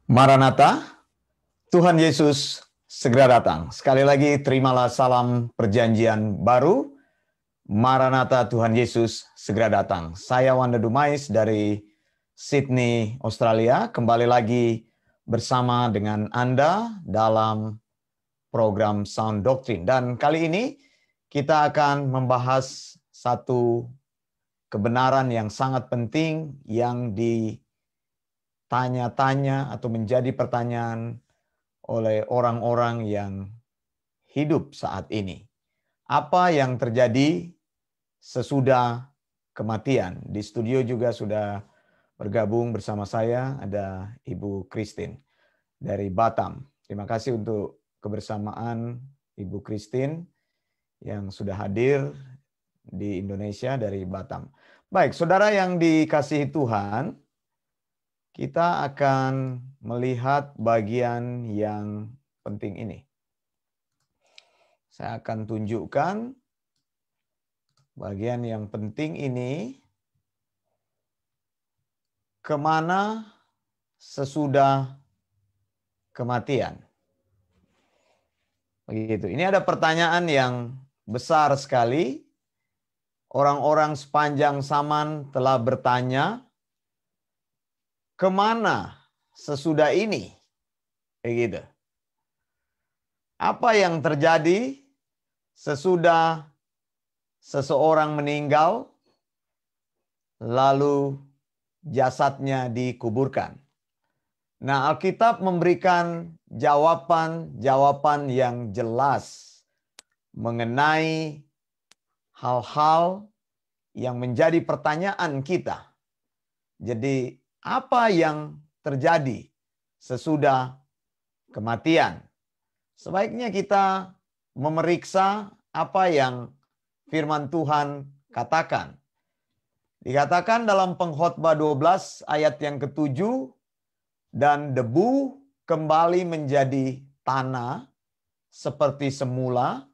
Maranatha, Tuhan Yesus segera datang. Sekali lagi terimalah salam perjanjian baru. Maranatha, Tuhan Yesus segera datang. Saya Wanda Dumais dari Sydney, Australia. Kembali lagi bersama dengan Anda dalam program Sound Doctrine. Dan kali ini kita akan membahas satu kebenaran yang sangat penting yang ditanya-tanya atau menjadi pertanyaan oleh orang-orang yang hidup saat ini. Apa yang terjadi sesudah kematian? Di studio juga sudah bergabung bersama saya ada Ibu Christine dari Batam. Terima kasih untuk kebersamaan Ibu Christine yang sudah hadir di Indonesia dari Batam. Baik, saudara yang dikasihi Tuhan, kita akan melihat bagian yang penting ini. Saya akan tunjukkan bagian yang penting ini kemana sesudah kematian. Begitu. Ini ada pertanyaan yang besar sekali. Orang-orang sepanjang zaman telah bertanya, kemana sesudah ini? Begitu. Apa yang terjadi sesudah seseorang meninggal, lalu jasadnya dikuburkan? Nah, Alkitab memberikan jawaban-jawaban yang jelas mengenai hal-hal yang menjadi pertanyaan kita. Jadi, apa yang terjadi sesudah kematian? Sebaiknya kita memeriksa apa yang firman Tuhan katakan. Dikatakan dalam Pengkhotbah 12 ayat yang ke-7, dan debu kembali menjadi tanah seperti semula,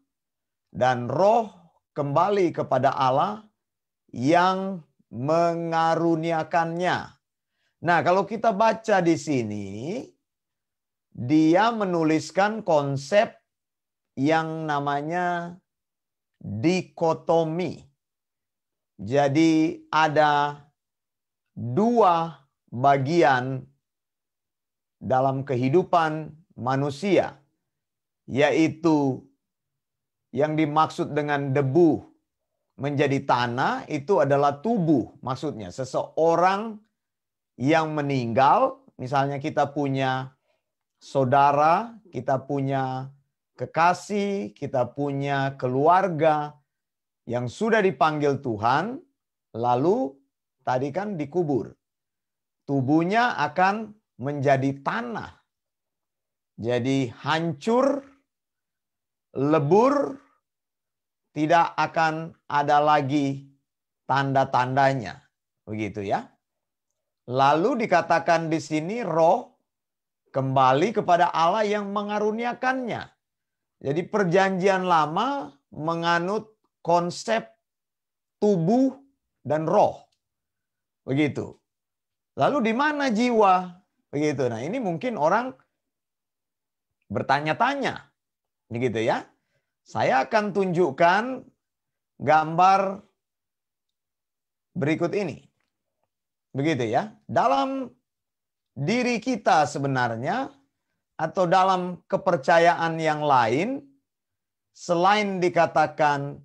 dan roh kembali kepada Allah yang mengaruniakannya. Nah, kalau kita baca di sini, dia menuliskan konsep yang namanya dikotomi. Jadi ada dua bagian dalam kehidupan manusia, yaitu yang dimaksud dengan debu menjadi tanah itu adalah tubuh. Maksudnya seseorang yang meninggal, misalnya kita punya saudara, kita punya kekasih, kita punya keluarga yang sudah dipanggil Tuhan, lalu tadi kan dikubur. Tubuhnya akan menjadi tanah. Jadi hancur, lebur, tidak akan ada lagi tanda-tandanya. Begitu ya. Lalu dikatakan di sini roh kembali kepada Allah yang mengaruniakannya. Jadi perjanjian lama menganut konsep tubuh dan roh. Begitu. Lalu di mana jiwa? Begitu. Nah, ini mungkin orang bertanya-tanya. Begitu ya. Saya akan tunjukkan gambar berikut ini. Begitu ya. Dalam diri kita sebenarnya atau dalam kepercayaan yang lain, selain dikatakan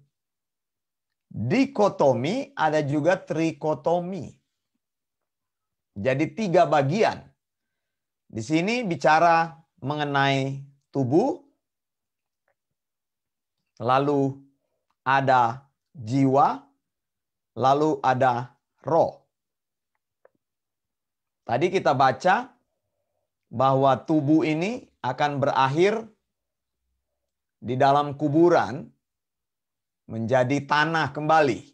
dikotomi, ada juga trikotomi. Jadi 3 bagian. Di sini bicara mengenai tubuh, lalu ada jiwa, lalu ada roh. Tadi kita baca bahwa tubuh ini akan berakhir di dalam kuburan menjadi tanah kembali.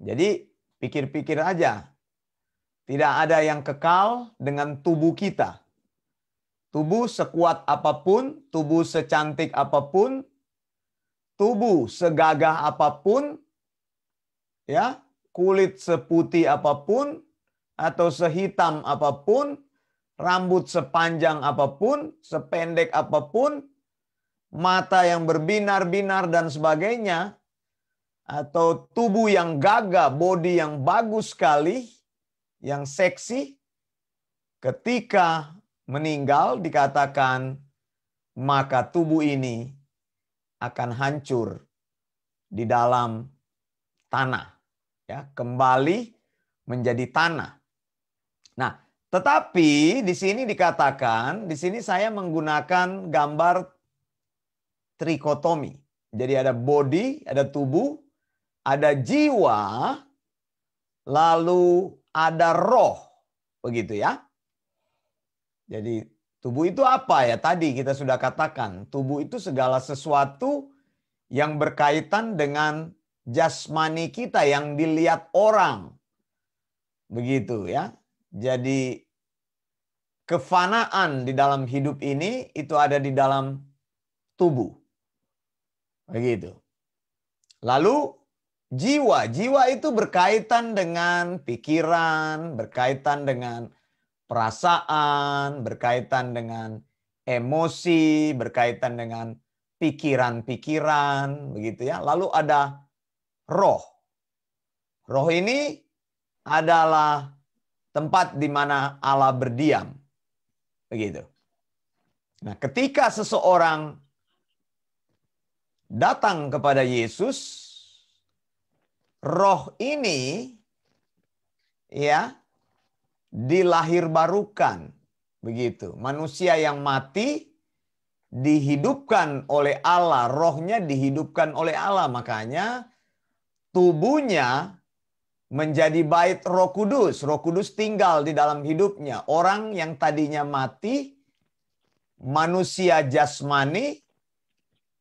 Jadi pikir-pikir aja. Tidak ada yang kekal dengan tubuh kita. Tubuh sekuat apapun, tubuh secantik apapun, tubuh segagah apapun, ya, kulit seputih apapun atau sehitam apapun, rambut sepanjang apapun, sependek apapun, mata yang berbinar-binar dan sebagainya, atau tubuh yang gagah, body yang bagus sekali, yang seksi, ketika meninggal dikatakan maka tubuh ini akan hancur di dalam tanah, ya, kembali menjadi tanah. Nah, tetapi di sini dikatakan, di sini saya menggunakan gambar trikotomi. Jadi ada body, ada tubuh, ada jiwa, lalu ada roh, begitu ya. Jadi tubuh itu apa ya? Tadi kita sudah katakan, tubuh itu segala sesuatu yang berkaitan dengan jasmani kita yang dilihat orang. Begitu ya. Jadi kefanaan di dalam hidup ini itu ada di dalam tubuh. Begitu. Lalu jiwa. Jiwa itu berkaitan dengan pikiran, berkaitan dengan perasaan, berkaitan dengan emosi, berkaitan dengan pikiran-pikiran, begitu ya. Lalu ada roh. Roh ini adalah tempat di mana Allah berdiam. Begitu. Nah, ketika seseorang datang kepada Yesus, roh ini ya dilahirbarukan. Begitu. Manusia yang mati dihidupkan oleh Allah, rohnya dihidupkan oleh Allah. Makanya tubuhnya menjadi bait Roh Kudus. Roh Kudus tinggal di dalam hidupnya. Orang yang tadinya mati, manusia jasmani,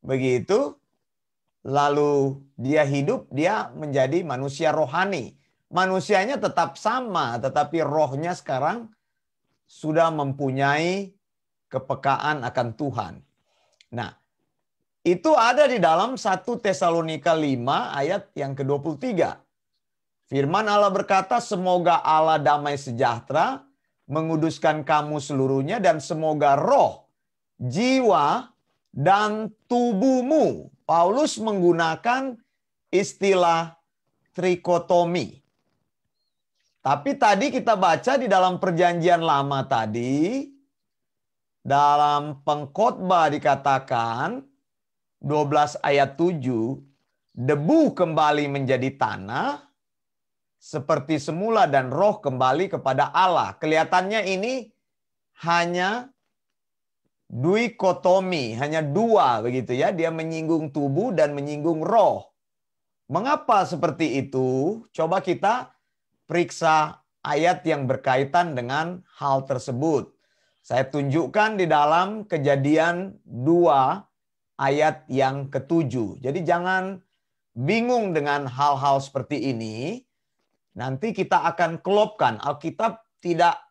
begitu, lalu dia hidup, dia menjadi manusia rohani. Manusianya tetap sama, tetapi rohnya sekarang sudah mempunyai kepekaan akan Tuhan. Nah, itu ada di dalam 1 Tesalonika 5 ayat yang ke-23. Firman Allah berkata, semoga Allah damai sejahtera menguduskan kamu seluruhnya, dan semoga roh, jiwa, dan tubuhmu. Paulus menggunakan istilah trikotomi. Tapi tadi kita baca di dalam perjanjian lama tadi, dalam Pengkhotbah dikatakan 12 ayat 7, debu kembali menjadi tanah seperti semula dan roh kembali kepada Allah. Kelihatannya ini hanya duikotomi, hanya dua begitu ya. Dia menyinggung tubuh dan menyinggung roh. Mengapa seperti itu? Coba kita periksa ayat yang berkaitan dengan hal tersebut. Saya tunjukkan di dalam Kejadian 2 ayat yang ke-7. Jadi jangan bingung dengan hal-hal seperti ini. Nanti kita akan klopkan. Alkitab tidak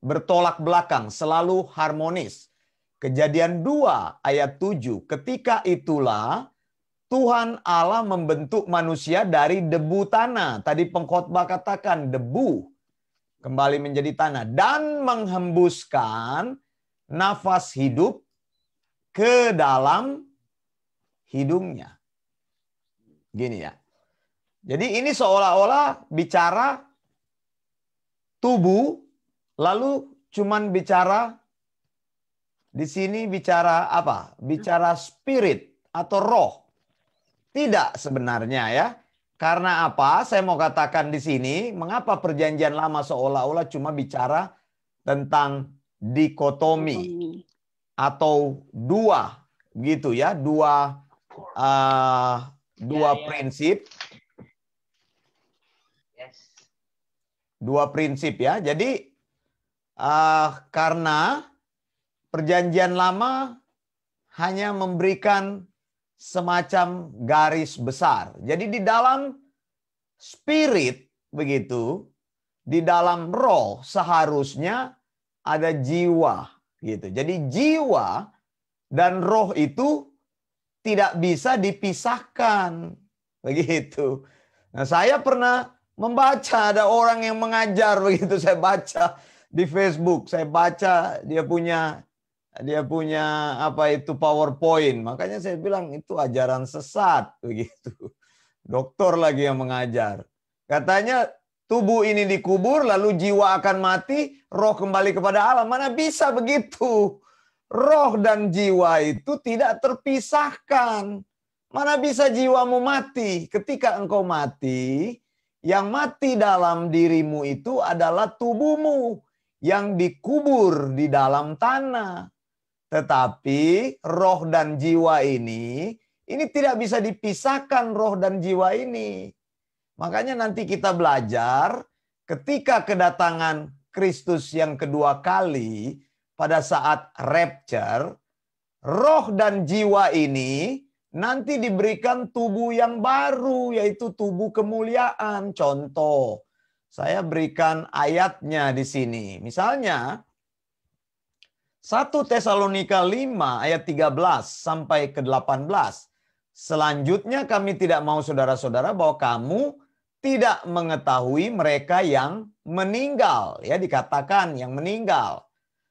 bertolak belakang, selalu harmonis. Kejadian 2 ayat 7. Ketika itulah Tuhan Allah membentuk manusia dari debu tanah. Tadi pengkhotbah katakan debu kembali menjadi tanah. Dan menghembuskan nafas hidup ke dalam hidungnya. Gini ya. Jadi ini seolah-olah bicara tubuh, lalu cuman bicara di sini bicara apa? Bicara spirit atau roh. Tidak sebenarnya ya. Karena apa? Saya mau katakan di sini, mengapa perjanjian lama seolah-olah cuma bicara tentang dikotomi atau dua gitu ya, dua prinsip. Dua prinsip ya. Jadi karena perjanjian lama hanya memberikan semacam garis besar. Jadi di dalam spirit begitu, di dalam roh seharusnya ada jiwa gitu. Jadi jiwa dan roh itu tidak bisa dipisahkan begitu. Nah, saya pernah membaca ada orang yang mengajar begitu, saya baca di Facebook. Saya baca dia punya apa itu PowerPoint. Makanya saya bilang itu ajaran sesat begitu. Dokter lagi yang mengajar. Katanya tubuh ini dikubur lalu jiwa akan mati, roh kembali kepada Allah. Mana bisa begitu? Roh dan jiwa itu tidak terpisahkan. Mana bisa jiwamu mati? Ketika engkau mati, yang mati dalam dirimu itu adalah tubuhmu yang dikubur di dalam tanah. Tetapi roh dan jiwa ini tidak bisa dipisahkan, roh dan jiwa ini. Makanya nanti kita belajar ketika kedatangan Kristus yang kedua kali pada saat rapture, roh dan jiwa ini nanti diberikan tubuh yang baru, yaitu tubuh kemuliaan. Contoh, saya berikan ayatnya di sini. Misalnya, 1 Tesalonika 5 ayat 13 sampai ke 18. Selanjutnya kami tidak mau saudara-saudara bahwa kamu tidak mengetahui mereka yang meninggal. Ya, dikatakan yang meninggal.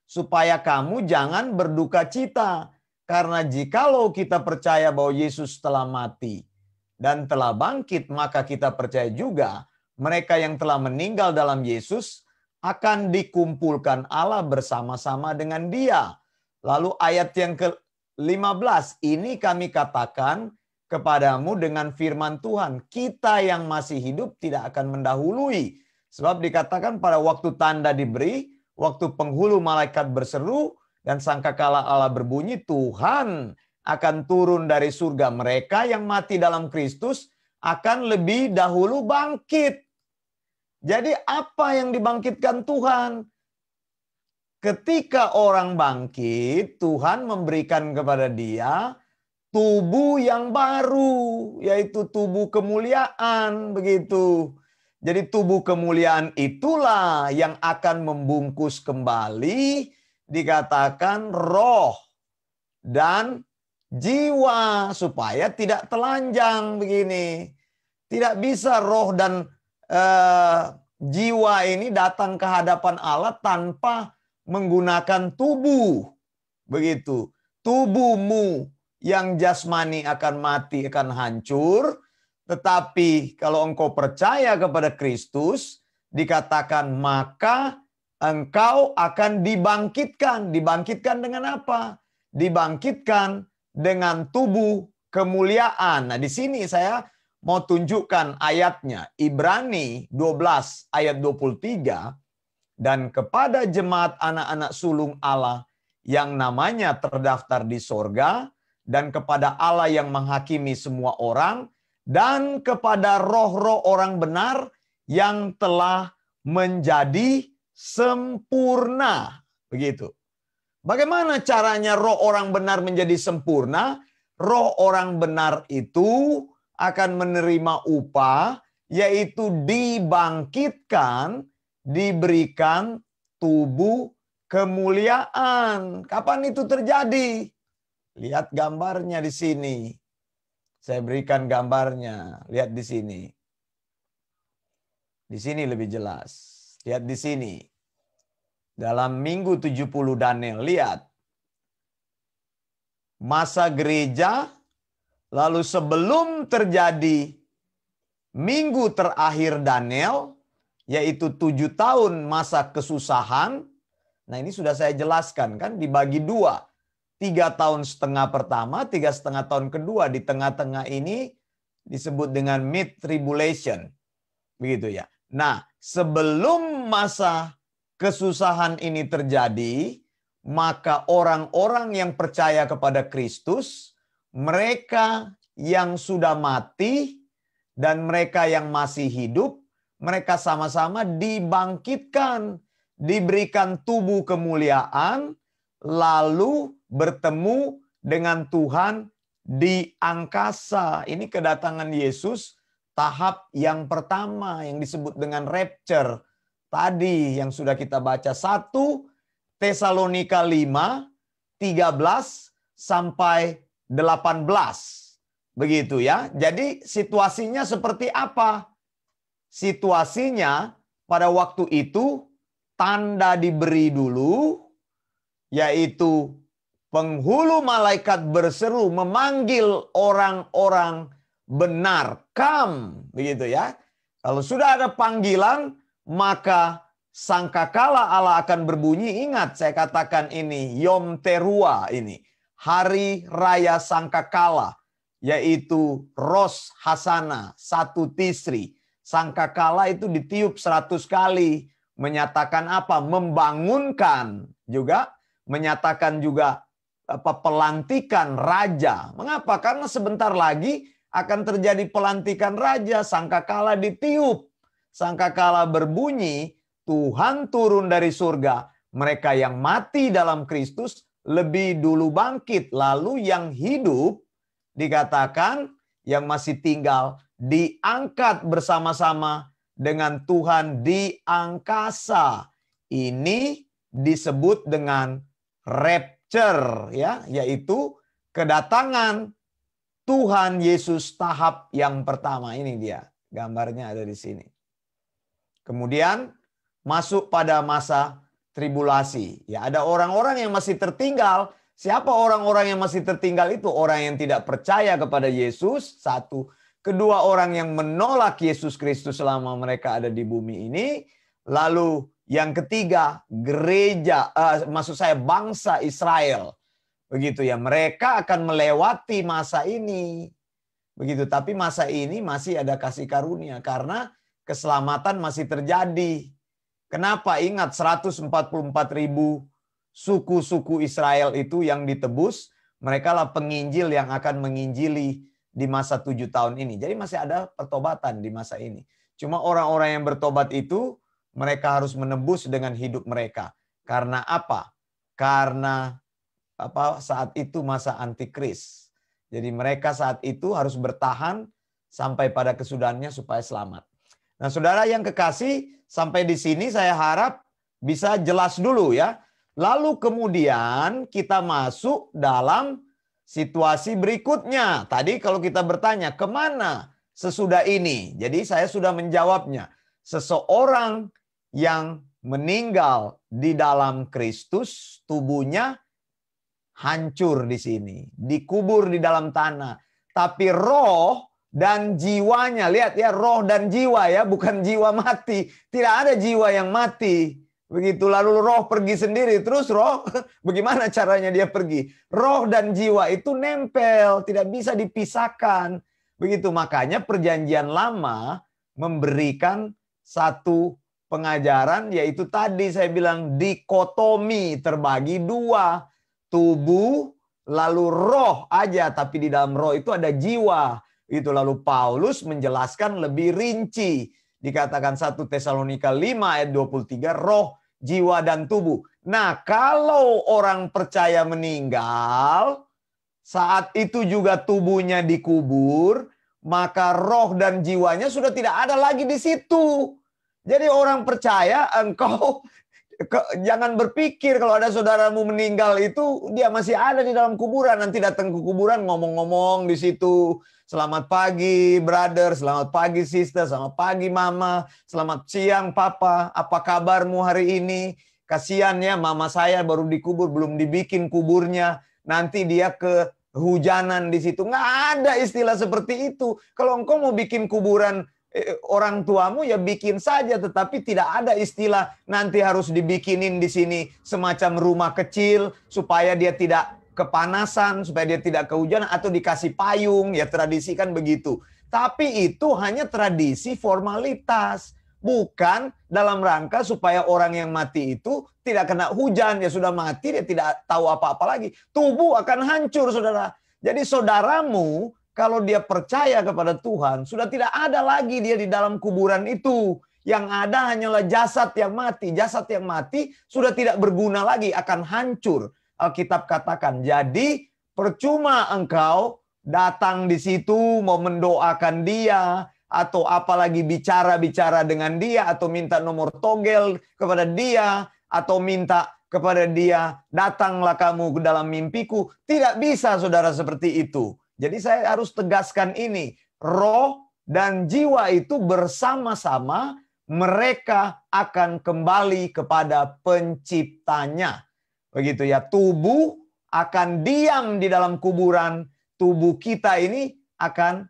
Supaya kamu jangan berduka cita. Karena jikalau kita percaya bahwa Yesus telah mati dan telah bangkit, maka kita percaya juga mereka yang telah meninggal dalam Yesus akan dikumpulkan Allah bersama-sama dengan Dia. Lalu ayat yang ke-15, ini kami katakan kepadamu dengan firman Tuhan, kita yang masih hidup tidak akan mendahului. Sebab dikatakan pada waktu tanda diberi, waktu penghulu malaikat berseru, dan sangkakala Allah berbunyi, Tuhan akan turun dari surga. Mereka yang mati dalam Kristus akan lebih dahulu bangkit. Jadi apa yang dibangkitkan Tuhan? Ketika orang bangkit, Tuhan memberikan kepada dia tubuh yang baru, yaitu tubuh kemuliaan, begitu. Jadi tubuh kemuliaan itulah yang akan membungkus kembali, dikatakan roh dan jiwa, supaya tidak telanjang begini. Tidak bisa roh dan jiwa ini datang ke hadapan Allah tanpa menggunakan tubuh. Begitu. Tubuhmu yang jasmani akan mati, akan hancur. Tetapi kalau engkau percaya kepada Kristus, dikatakan maka engkau akan dibangkitkan. Dibangkitkan dengan apa? Dibangkitkan dengan tubuh kemuliaan. Nah, di sini saya mau tunjukkan ayatnya. Ibrani 12 ayat 23. Dan kepada jemaat anak-anak sulung Allah yang namanya terdaftar di sorga, dan kepada Allah yang menghakimi semua orang, dan kepada roh-roh orang benar yang telah menjadi sempurna. Begitu. Bagaimana caranya roh orang benar menjadi sempurna? Roh orang benar itu akan menerima upah, yaitu dibangkitkan, diberikan tubuh kemuliaan. Kapan itu terjadi? Lihat gambarnya di sini. Saya berikan gambarnya. Lihat di sini. Di sini lebih jelas. Lihat di sini. Dalam minggu 70 Daniel, lihat. Masa gereja, lalu sebelum terjadi minggu terakhir Daniel, yaitu 7 tahun masa kesusahan. Nah, ini sudah saya jelaskan kan, dibagi 2. 3,5 tahun pertama, 3,5 tahun kedua. Di tengah-tengah ini disebut dengan mid tribulation. Begitu ya. Nah, sebelum masa kesusahan ini terjadi, maka orang-orang yang percaya kepada Kristus, mereka yang sudah mati dan mereka yang masih hidup, mereka sama-sama dibangkitkan, diberikan tubuh kemuliaan, lalu bertemu dengan Tuhan di angkasa. Ini kedatangan Yesus tahap yang pertama yang disebut dengan rapture. Tadi yang sudah kita baca 1 Tesalonika 5, 13 sampai 18. Begitu ya. Jadi situasinya seperti apa? Situasinya pada waktu itu tanda diberi dulu, yaitu penghulu malaikat berseru memanggil orang-orang benar. Come, begitu ya. Kalau sudah ada panggilan, maka sangkakala Allah akan berbunyi. Ingat, saya katakan ini Yom Teruah ini, hari raya sangkakala, yaitu Rosh Hashanah, 1 Tisri. Sangkakala itu ditiup 100 kali, menyatakan apa? Membangunkan juga, menyatakan juga pelantikan raja. Mengapa? Karena sebentar lagi akan terjadi pelantikan raja. Sangkakala ditiup, sangkakala berbunyi, Tuhan turun dari surga. Mereka yang mati dalam Kristus lebih dulu bangkit. Lalu yang hidup dikatakan yang masih tinggal diangkat bersama-sama dengan Tuhan di angkasa. Ini disebut dengan rapture, ya, yaitu kedatangan Tuhan Yesus tahap yang pertama. Ini dia, gambarnya ada di sini. Kemudian masuk pada masa tribulasi. Ya, ada orang-orang yang masih tertinggal. Siapa orang-orang yang masih tertinggal itu? Orang yang tidak percaya kepada Yesus, satu. Kedua, orang yang menolak Yesus Kristus selama mereka ada di bumi ini. Lalu yang ketiga, gereja, maksud saya bangsa Israel. Begitu ya, mereka akan melewati masa ini. Begitu, tapi masa ini masih ada kasih karunia karena keselamatan masih terjadi. Kenapa? Ingat 144.000 suku-suku Israel itu yang ditebus. Mereka lah penginjil yang akan menginjili di masa 7 tahun ini. Jadi masih ada pertobatan di masa ini. Cuma orang-orang yang bertobat itu mereka harus menebus dengan hidup mereka. Karena apa? Karena saat itu masa antikris. Jadi mereka saat itu harus bertahan sampai pada kesudahannya supaya selamat. Nah, saudara yang kekasih, sampai di sini saya harap bisa jelas dulu ya. Lalu kemudian kita masuk dalam situasi berikutnya. Tadi kalau kita bertanya, kemana sesudah ini? Jadi saya sudah menjawabnya. Seseorang yang meninggal di dalam Kristus, tubuhnya hancur di sini, dikubur di dalam tanah. Tapi roh dan jiwanya, lihat ya, roh dan jiwa ya, bukan jiwa mati. Tidak ada jiwa yang mati. Begitu, lalu roh pergi sendiri. Terus roh, bagaimana caranya dia pergi? Roh dan jiwa itu nempel, tidak bisa dipisahkan. Begitu, makanya perjanjian lama memberikan satu pengajaran, yaitu tadi saya bilang dikotomi, terbagi dua. Tubuh, lalu roh aja, tapi di dalam roh itu ada jiwa. Itu lalu Paulus menjelaskan lebih rinci. Dikatakan 1 Tesalonika 5 ayat 23, roh, jiwa, dan tubuh. Nah, kalau orang percaya meninggal, saat itu juga tubuhnya dikubur, maka roh dan jiwanya sudah tidak ada lagi di situ. Jadi orang percaya, engkau jangan berpikir kalau ada saudaramu meninggal itu dia masih ada di dalam kuburan. Nanti datang ke kuburan ngomong-ngomong di situ. Selamat pagi brother, selamat pagi sister, selamat pagi mama, selamat siang papa, apa kabarmu hari ini? Kasihan ya, mama saya baru dikubur, belum dibikin kuburnya. Nanti dia kehujanan di situ. Nggak ada istilah seperti itu. Kalau engkau mau bikin kuburan orang tuamu ya bikin saja, tetapi tidak ada istilah nanti harus dibikinin di sini semacam rumah kecil supaya dia tidak kepanasan, supaya dia tidak kehujanan, atau dikasih payung, ya tradisi kan begitu. Tapi itu hanya tradisi formalitas, bukan dalam rangka supaya orang yang mati itu tidak kena hujan, ya sudah mati dia tidak tahu apa-apa lagi. Tubuh akan hancur, saudara. Jadi saudaramu kalau dia percaya kepada Tuhan, sudah tidak ada lagi dia di dalam kuburan itu. Yang ada hanyalah jasad yang mati. Jasad yang mati sudah tidak berguna lagi, akan hancur. Alkitab katakan, jadi percuma engkau datang di situ mau mendoakan dia, atau apalagi bicara-bicara dengan dia, atau minta nomor togel kepada dia, atau minta kepada dia, datanglah kamu ke dalam mimpiku. Tidak bisa, saudara, seperti itu. Jadi saya harus tegaskan ini, roh dan jiwa itu bersama-sama mereka akan kembali kepada penciptanya. Begitu ya, tubuh akan diam di dalam kuburan, tubuh kita ini akan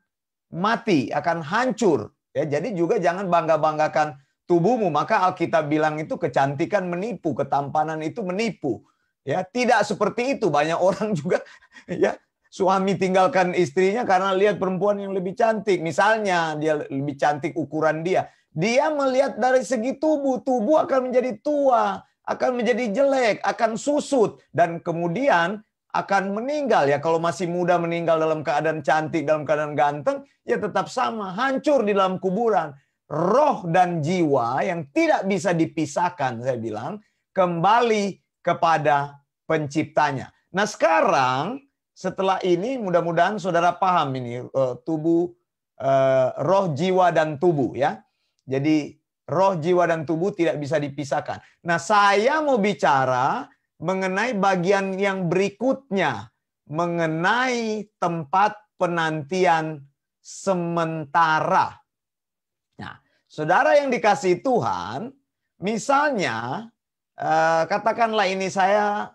mati, akan hancur. Ya, jadi juga jangan bangga-banggakan tubuhmu. Maka Alkitab bilang itu kecantikan menipu, ketampanan itu menipu. Ya, tidak seperti itu. Banyak orang juga ya, suami tinggalkan istrinya karena lihat perempuan yang lebih cantik. Misalnya dia lebih cantik ukuran dia. Dia melihat dari segi tubuh. Tubuh akan menjadi tua, akan menjadi jelek, akan susut. Dan kemudian akan meninggal. Ya, kalau masih muda meninggal dalam keadaan cantik, dalam keadaan ganteng, ya tetap sama. Hancur di dalam kuburan. Roh dan jiwa yang tidak bisa dipisahkan, saya bilang, kembali kepada penciptanya. Nah sekarang setelah ini mudah-mudahan saudara paham ini tubuh, roh, jiwa, dan tubuh ya. Jadi roh, jiwa, dan tubuh tidak bisa dipisahkan. Nah saya mau bicara mengenai bagian yang berikutnya. Mengenai tempat penantian sementara. Nah saudara yang dikasihi Tuhan, misalnya katakanlah ini saya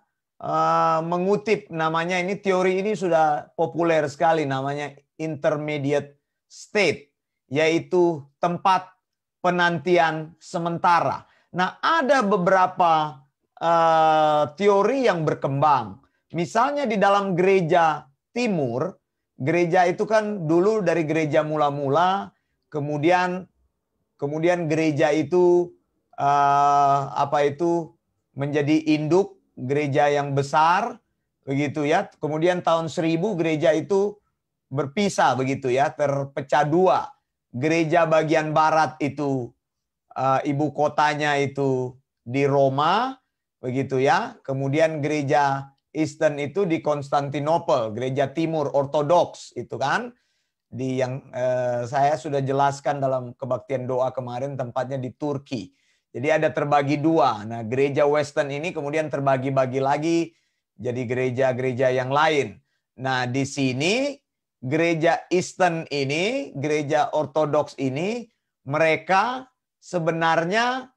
mengutip namanya, ini teori ini sudah populer sekali, namanya intermediate state, yaitu tempat penantian sementara. Nah, ada beberapa teori yang berkembang. Misalnya di dalam gereja timur, gereja itu kan dulu dari gereja mula-mula, kemudian gereja itu menjadi induk gereja yang besar, begitu ya. Kemudian tahun 1000 gereja itu berpisah, begitu ya, terpecah dua. Gereja bagian barat itu ibu kotanya itu di Roma, begitu ya. Kemudian gereja Eastern itu di Konstantinopel, gereja timur ortodoks itu kan. Di yang saya sudah jelaskan dalam kebaktian doa kemarin, tempatnya di Turki. Jadi ada terbagi dua. Nah, gereja Western ini kemudian terbagi-bagi lagi jadi gereja-gereja yang lain. Nah, di sini gereja Eastern ini, gereja ortodoks ini, mereka sebenarnya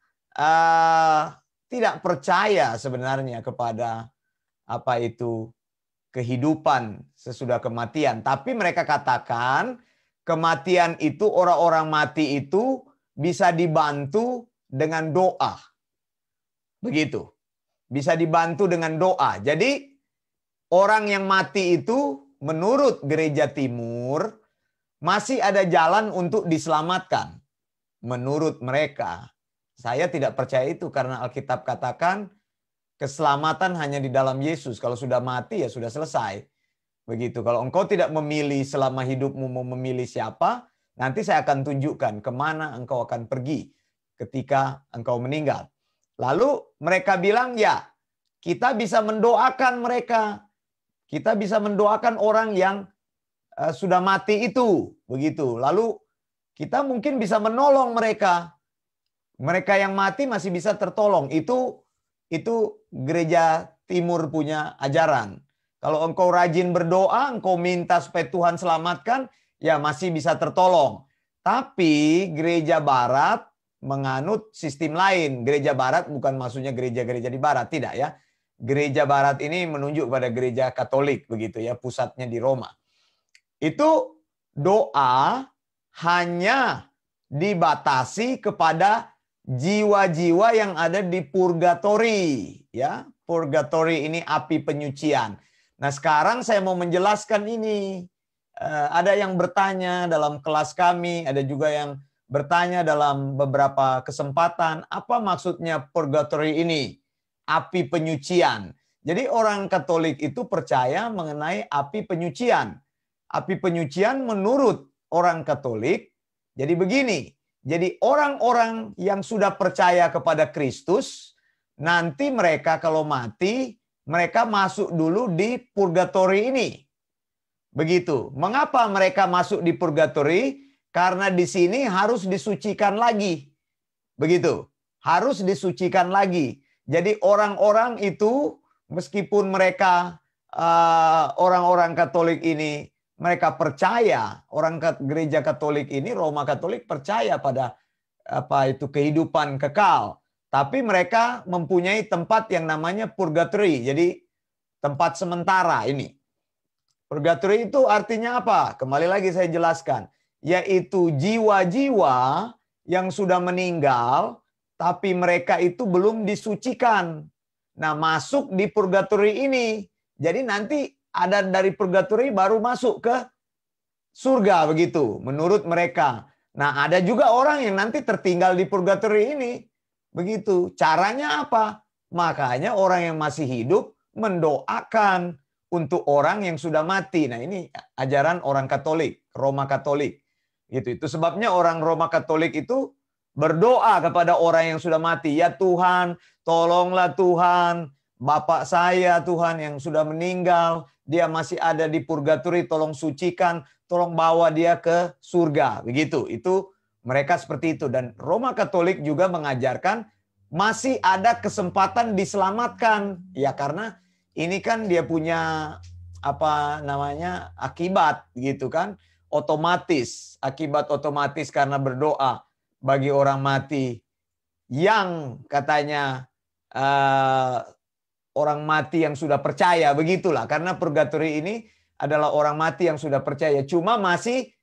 tidak percaya sebenarnya kepada apa itu kehidupan sesudah kematian. Tapi mereka katakan kematian itu, orang-orang mati itu bisa dibantu dengan doa. Begitu. Bisa dibantu dengan doa. Jadi orang yang mati itu menurut gereja timur masih ada jalan untuk diselamatkan. Menurut mereka. Saya tidak percaya itu karena Alkitab katakan keselamatan hanya di dalam Yesus. Kalau sudah mati ya sudah selesai. Begitu. Kalau engkau tidak memilih selama hidupmu mau memilih siapa, nanti saya akan tunjukkan kemana engkau akan pergi ketika engkau meninggal. Lalu mereka bilang, ya kita bisa mendoakan mereka. Kita bisa mendoakan orang yang sudah mati itu. Begitu. Lalu kita mungkin bisa menolong mereka. Mereka yang mati masih bisa tertolong. Itu gereja timur punya ajaran. Kalau engkau rajin berdoa, engkau minta supaya Tuhan selamatkan, ya masih bisa tertolong. Tapi gereja barat menganut sistem lain. Gereja barat bukan maksudnya gereja-gereja di barat, tidak ya. Gereja barat ini menunjuk pada gereja Katolik, begitu ya, pusatnya di Roma. Itu doa hanya dibatasi kepada jiwa-jiwa yang ada di purgatori, ya. Purgatori ini api penyucian. Nah, sekarang saya mau menjelaskan ini. Ada yang bertanya dalam kelas kami, ada juga yang bertanya dalam beberapa kesempatan, apa maksudnya purgatori ini? Api penyucian. Jadi orang Katolik itu percaya mengenai api penyucian. Api penyucian menurut orang Katolik, jadi begini. Jadi orang-orang yang sudah percaya kepada Kristus, nanti mereka kalau mati, mereka masuk dulu di purgatori ini. Begitu. Mengapa mereka masuk di purgatori? Karena di sini harus disucikan lagi. Begitu. Harus disucikan lagi. Jadi orang-orang itu, meskipun mereka orang-orang Katolik ini, mereka percaya, orang gereja Katolik ini, Roma Katolik percaya pada kehidupan kekal, tapi mereka mempunyai tempat yang namanya purgatory. Jadi tempat sementara ini. Purgatory itu artinya apa? Kembali lagi saya jelaskan, yaitu jiwa-jiwa yang sudah meninggal tapi mereka itu belum disucikan. Nah, masuk di purgatory ini. Jadi nanti ada dari purgatory baru masuk ke surga begitu menurut mereka. Nah, ada juga orang yang nanti tertinggal di purgatory ini. Begitu. Caranya apa? Makanya orang yang masih hidup mendoakan untuk orang yang sudah mati. Nah, ini ajaran orang Katolik, Roma Katolik. Itu sebabnya orang Roma Katolik itu berdoa kepada orang yang sudah mati. Ya Tuhan, tolonglah Tuhan, Bapak saya Tuhan yang sudah meninggal, dia masih ada di purgatory, tolong sucikan, tolong bawa dia ke surga. Begitu. Itu mereka seperti itu. Dan Roma Katolik juga mengajarkan masih ada kesempatan diselamatkan. Ya karena ini kan dia punya akibat gitu kan, otomatis, akibat otomatis karena berdoa bagi orang mati yang katanya orang mati yang sudah percaya, begitulah. Karena purgatory ini adalah orang mati yang sudah percaya, cuma masih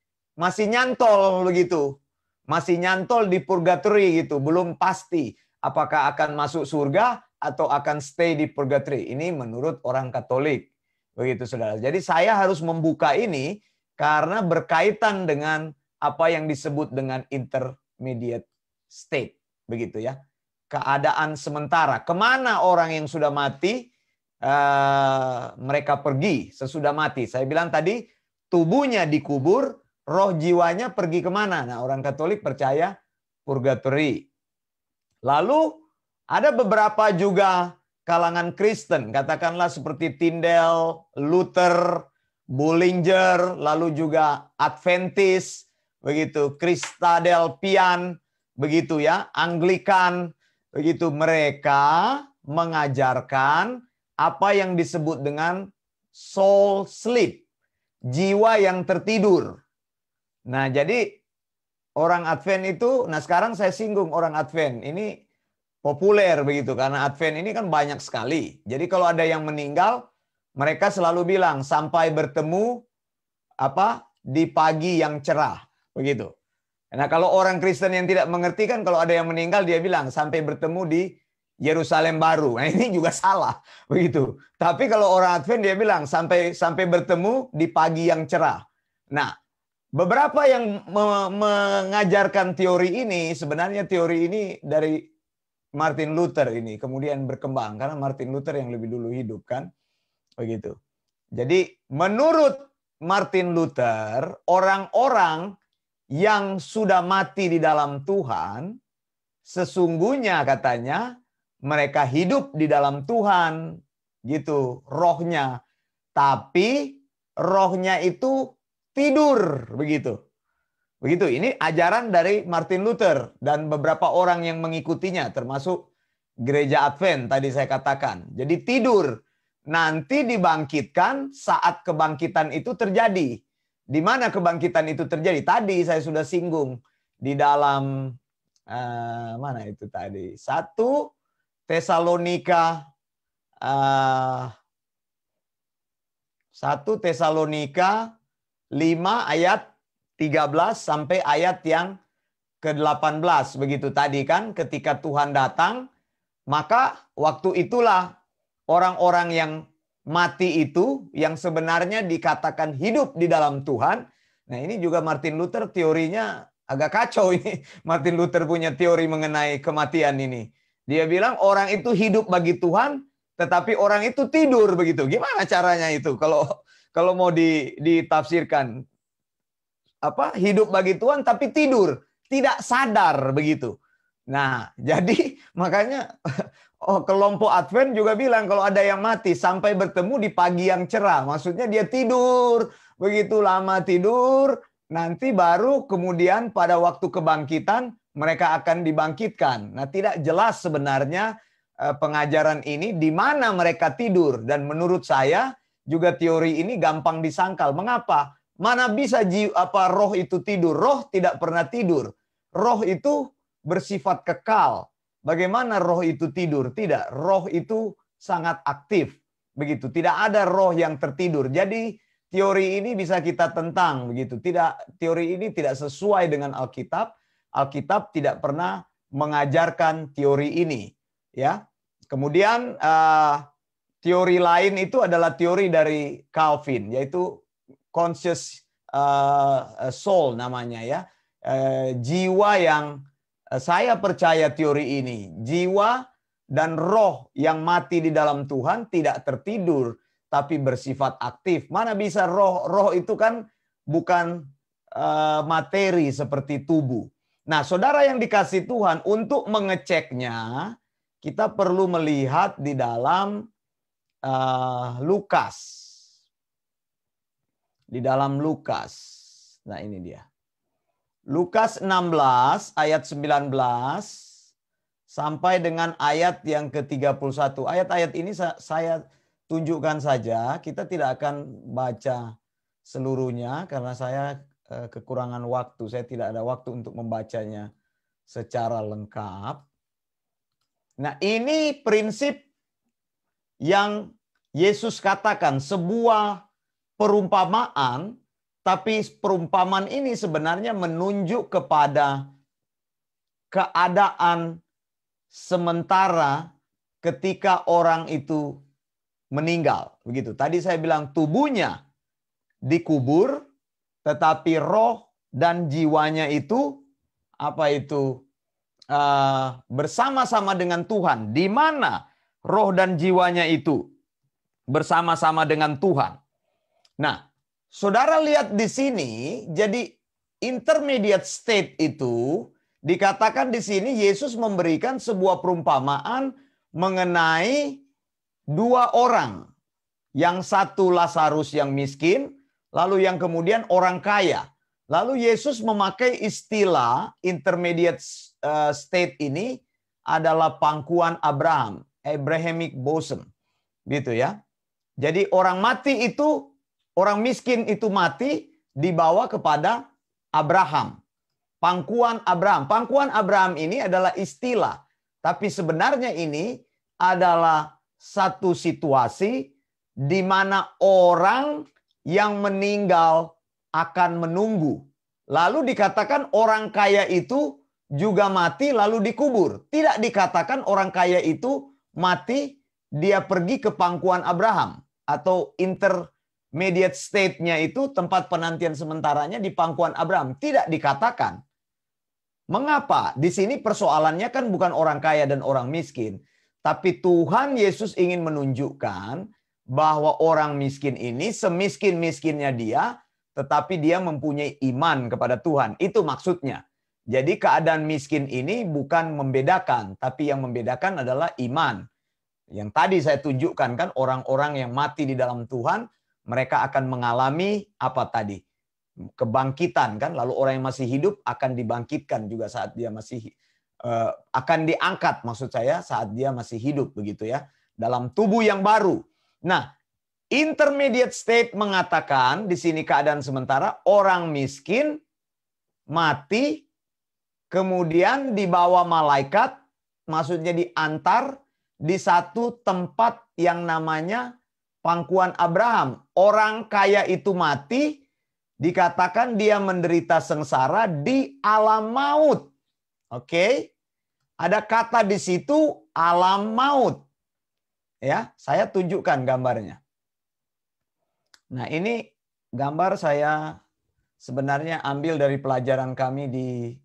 nyantol begitu, masih nyantol di purgatory gitu, belum pasti apakah akan masuk surga atau akan stay di purgatory. Ini menurut orang Katolik. Begitu saudara. Jadi saya harus membuka ini karena berkaitan dengan apa yang disebut dengan intermediate state. Begitu ya. Keadaan sementara. Kemana orang yang sudah mati mereka pergi sesudah mati. Saya bilang tadi tubuhnya dikubur, roh jiwanya pergi kemana? Nah, orang Katolik percaya purgatory. Lalu ada beberapa juga kalangan Kristen, katakanlah seperti Tyndale, Luther, Bullinger, lalu juga Adventist, begitu, Christadelphian, begitu ya, Anglikan, begitu. Mereka mengajarkan apa yang disebut dengan soul sleep, jiwa yang tertidur. Nah, jadi orang Advent itu, nah sekarang saya singgung orang Advent, ini populer begitu karena Advent ini kan banyak sekali. Jadi kalau ada yang meninggal, mereka selalu bilang sampai bertemu di pagi yang cerah, begitu. Nah, kalau orang Kristen yang tidak mengerti kan kalau ada yang meninggal dia bilang sampai bertemu di Yerusalem baru. Nah, ini juga salah, begitu. Tapi kalau orang Advent dia bilang sampai bertemu di pagi yang cerah. Nah, beberapa yang mengajarkan teori ini, sebenarnya teori ini dari Martin Luther ini kemudian berkembang karena Martin Luther yang lebih dulu hidup kan, begitu. Jadi menurut Martin Luther, orang-orang yang sudah mati di dalam Tuhan sesungguhnya katanya mereka hidup di dalam Tuhan gitu, rohnya, tapi rohnya itu tidur begitu. Begitu, ini ajaran dari Martin Luther dan beberapa orang yang mengikutinya, termasuk gereja Advent tadi saya katakan. Jadi tidur, nanti dibangkitkan saat kebangkitan itu terjadi. Di mana kebangkitan itu terjadi? Tadi saya sudah singgung di dalam mana itu tadi? 1 Tesalonika 5 ayat 13 sampai ayat yang ke-18 begitu tadi kan, ketika Tuhan datang maka waktu itulah orang-orang yang mati itu yang sebenarnya dikatakan hidup di dalam Tuhan. Nah, ini juga Martin Luther teorinya agak kacau ini. Martin Luther punya teori mengenai kematian ini. Dia bilang orang itu hidup bagi Tuhan tetapi orang itu tidur begitu. Gimana caranya itu kalau mau ditafsirkan? Hidup bagi Tuhan tapi tidur, tidak sadar begitu. Nah, jadi makanya kelompok Advent juga bilang kalau ada yang mati sampai bertemu di pagi yang cerah. Maksudnya dia tidur, begitu lama tidur, nanti baru kemudian pada waktu kebangkitan mereka akan dibangkitkan. Nah, tidak jelas sebenarnya pengajaran ini di mana mereka tidur, dan menurut saya juga teori ini gampang disangkal. Mengapa? Mana bisa roh itu tidur? Roh tidak pernah tidur. Roh itu bersifat kekal. Bagaimana roh itu tidur? Tidak, roh itu sangat aktif. Begitu, tidak ada roh yang tertidur. Jadi teori ini bisa kita tentang begitu. Tidak, teori ini tidak sesuai dengan Alkitab. Alkitab tidak pernah mengajarkan teori ini, ya. Kemudian teori lain itu adalah teori dari Calvin, yaitu conscious soul namanya, ya. Jiwa yang saya percaya teori ini, jiwa dan roh yang mati di dalam Tuhan tidak tertidur tapi bersifat aktif. Mana bisa roh itu kan bukan materi seperti tubuh. Nah, saudara yang dikasih Tuhan, untuk mengeceknya kita perlu melihat di dalam Lukas. Di dalam Lukas. Nah, ini dia. Lukas 16 ayat 19 sampai dengan ayat yang ke-31. Ayat-ayat ini saya tunjukkan saja. Kita tidak akan baca seluruhnya karena saya kekurangan waktu. Saya tidak ada waktu untuk membacanya secara lengkap. Nah, ini prinsip yang Yesus katakan, sebuah perumpamaan, tapi perumpamaan ini sebenarnya menunjuk kepada keadaan sementara ketika orang itu meninggal. Begitu. Tadi saya bilang tubuhnya dikubur, tetapi roh dan jiwanya itu bersama-sama dengan Tuhan. Di mana roh dan jiwanya itu bersama-sama dengan Tuhan. Nah, saudara lihat di sini, jadi intermediate state itu dikatakan di sini Yesus memberikan sebuah perumpamaan mengenai dua orang. Yang satu Lazarus yang miskin, lalu yang kemudian orang kaya. Lalu Yesus memakai istilah intermediate state ini adalah pangkuan Abraham, Abrahamic bosom. Gitu ya. Jadi orang mati itu, orang miskin itu mati dibawa kepada Abraham. Pangkuan Abraham. Pangkuan Abraham ini adalah istilah. Tapi sebenarnya ini adalah satu situasi di mana orang yang meninggal akan menunggu. Lalu dikatakan orang kaya itu juga mati lalu dikubur. Tidak dikatakan orang kaya itu mati, dia pergi ke pangkuan Abraham. Atau intermediate state-nya itu tempat penantian sementaranya di pangkuan Abraham. Tidak dikatakan. Mengapa? Di sini persoalannya kan bukan orang kaya dan orang miskin. Tapi Tuhan Yesus ingin menunjukkan bahwa orang miskin ini semiskin-miskinnya dia, tetapi dia mempunyai iman kepada Tuhan. Itu maksudnya. Jadi keadaan miskin ini bukan membedakan, tapi yang membedakan adalah iman. Yang tadi saya tunjukkan kan orang-orang yang mati di dalam Tuhan, mereka akan mengalami apa tadi? Kebangkitan kan, lalu orang yang masih hidup akan dibangkitkan juga saat dia masih akan diangkat, maksud saya saat dia masih hidup begitu ya, dalam tubuh yang baru. Nah, intermediate state mengatakan di sini keadaan sementara orang miskin mati kemudian dibawa malaikat, maksudnya diantar di satu tempat yang namanya pangkuan Abraham. Orang kaya itu mati, dikatakan dia menderita sengsara di alam maut. Oke. Ada kata di situ alam maut. Ya, saya tunjukkan gambarnya. Nah, ini gambar saya sebenarnya ambil dari pelajaran kami di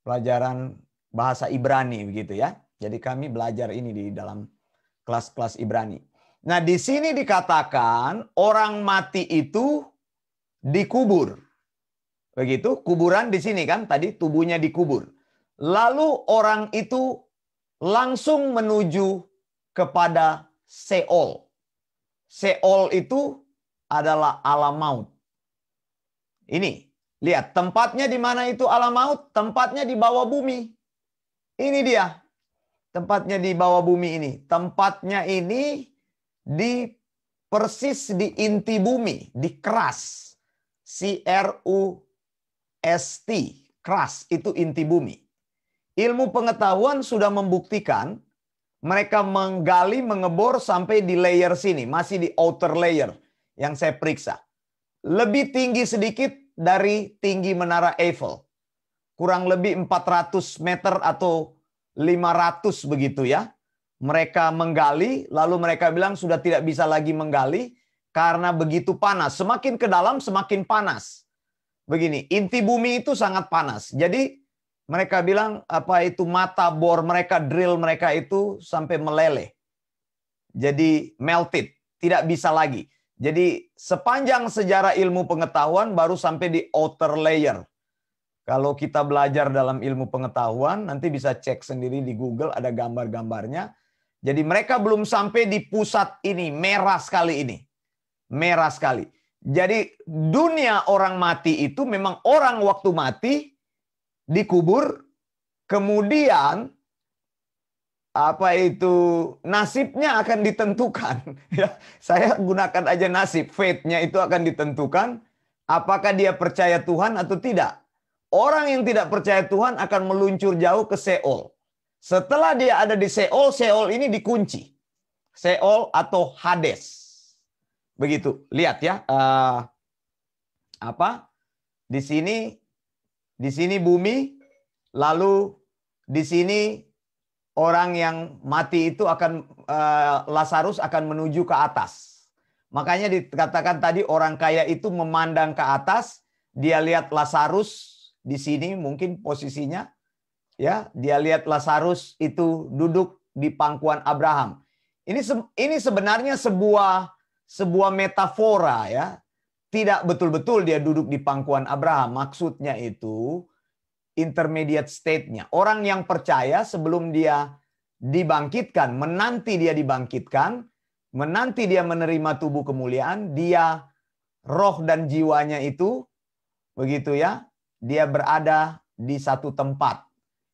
pelajaran bahasa Ibrani begitu ya. Jadi kami belajar ini di dalam kelas-kelas Ibrani. Nah, di sini dikatakan orang mati itu dikubur. Begitu, kuburan di sini kan tadi tubuhnya dikubur. Lalu orang itu langsung menuju kepada Seol. Seol itu adalah alam maut. Ini, lihat tempatnya di mana itu alam maut? Tempatnya di bawah bumi. Ini dia. Tempatnya di bawah bumi ini. Tempatnya ini di persis di inti bumi, di crust. C-R-U-S-T, crust itu inti bumi. ilmu pengetahuan sudah membuktikan mereka menggali, mengebor sampai di layer sini, masih di outer layer yang saya periksa. Lebih tinggi sedikit dari tinggi Menara Eiffel. Kurang lebih 400 meter atau 500 begitu ya. Mereka menggali, lalu mereka bilang sudah tidak bisa lagi menggali karena begitu panas. Semakin ke dalam semakin panas. Begini, inti bumi itu sangat panas. Jadi mereka bilang apa itu mata bor mereka, drill mereka itu sampai meleleh. Jadi melted, tidak bisa lagi. Jadi sepanjang sejarah ilmu pengetahuan baru sampai di outer layer. Kalau kita belajar dalam ilmu pengetahuan, nanti bisa cek sendiri di Google, ada gambar-gambarnya. Jadi mereka belum sampai di pusat ini, merah sekali ini. Merah sekali. Jadi dunia orang mati itu memang orang waktu mati dikubur, kemudian apa itu nasibnya akan ditentukan. Ya, saya gunakan aja nasib, fate-nya itu akan ditentukan apakah dia percaya Tuhan atau tidak. Orang yang tidak percaya Tuhan akan meluncur jauh ke Seol. Setelah dia ada di Seol, Seol ini dikunci. Seol atau Hades. Begitu. Lihat ya. Di sini bumi, lalu di sini orang yang mati itu akan Lazarus akan menuju ke atas. Makanya dikatakan tadi orang kaya itu memandang ke atas, dia lihat Lazarus di sini mungkin posisinya. Ya, dia lihat Lazarus itu duduk di pangkuan Abraham. Ini sebenarnya sebuah metafora ya. Tidak betul-betul dia duduk di pangkuan Abraham. Maksudnya itu intermediate state-nya. Orang yang percaya sebelum dia dibangkitkan, menanti dia dibangkitkan, menanti dia menerima tubuh kemuliaan, dia roh dan jiwanya itu begitu ya, dia berada di satu tempat.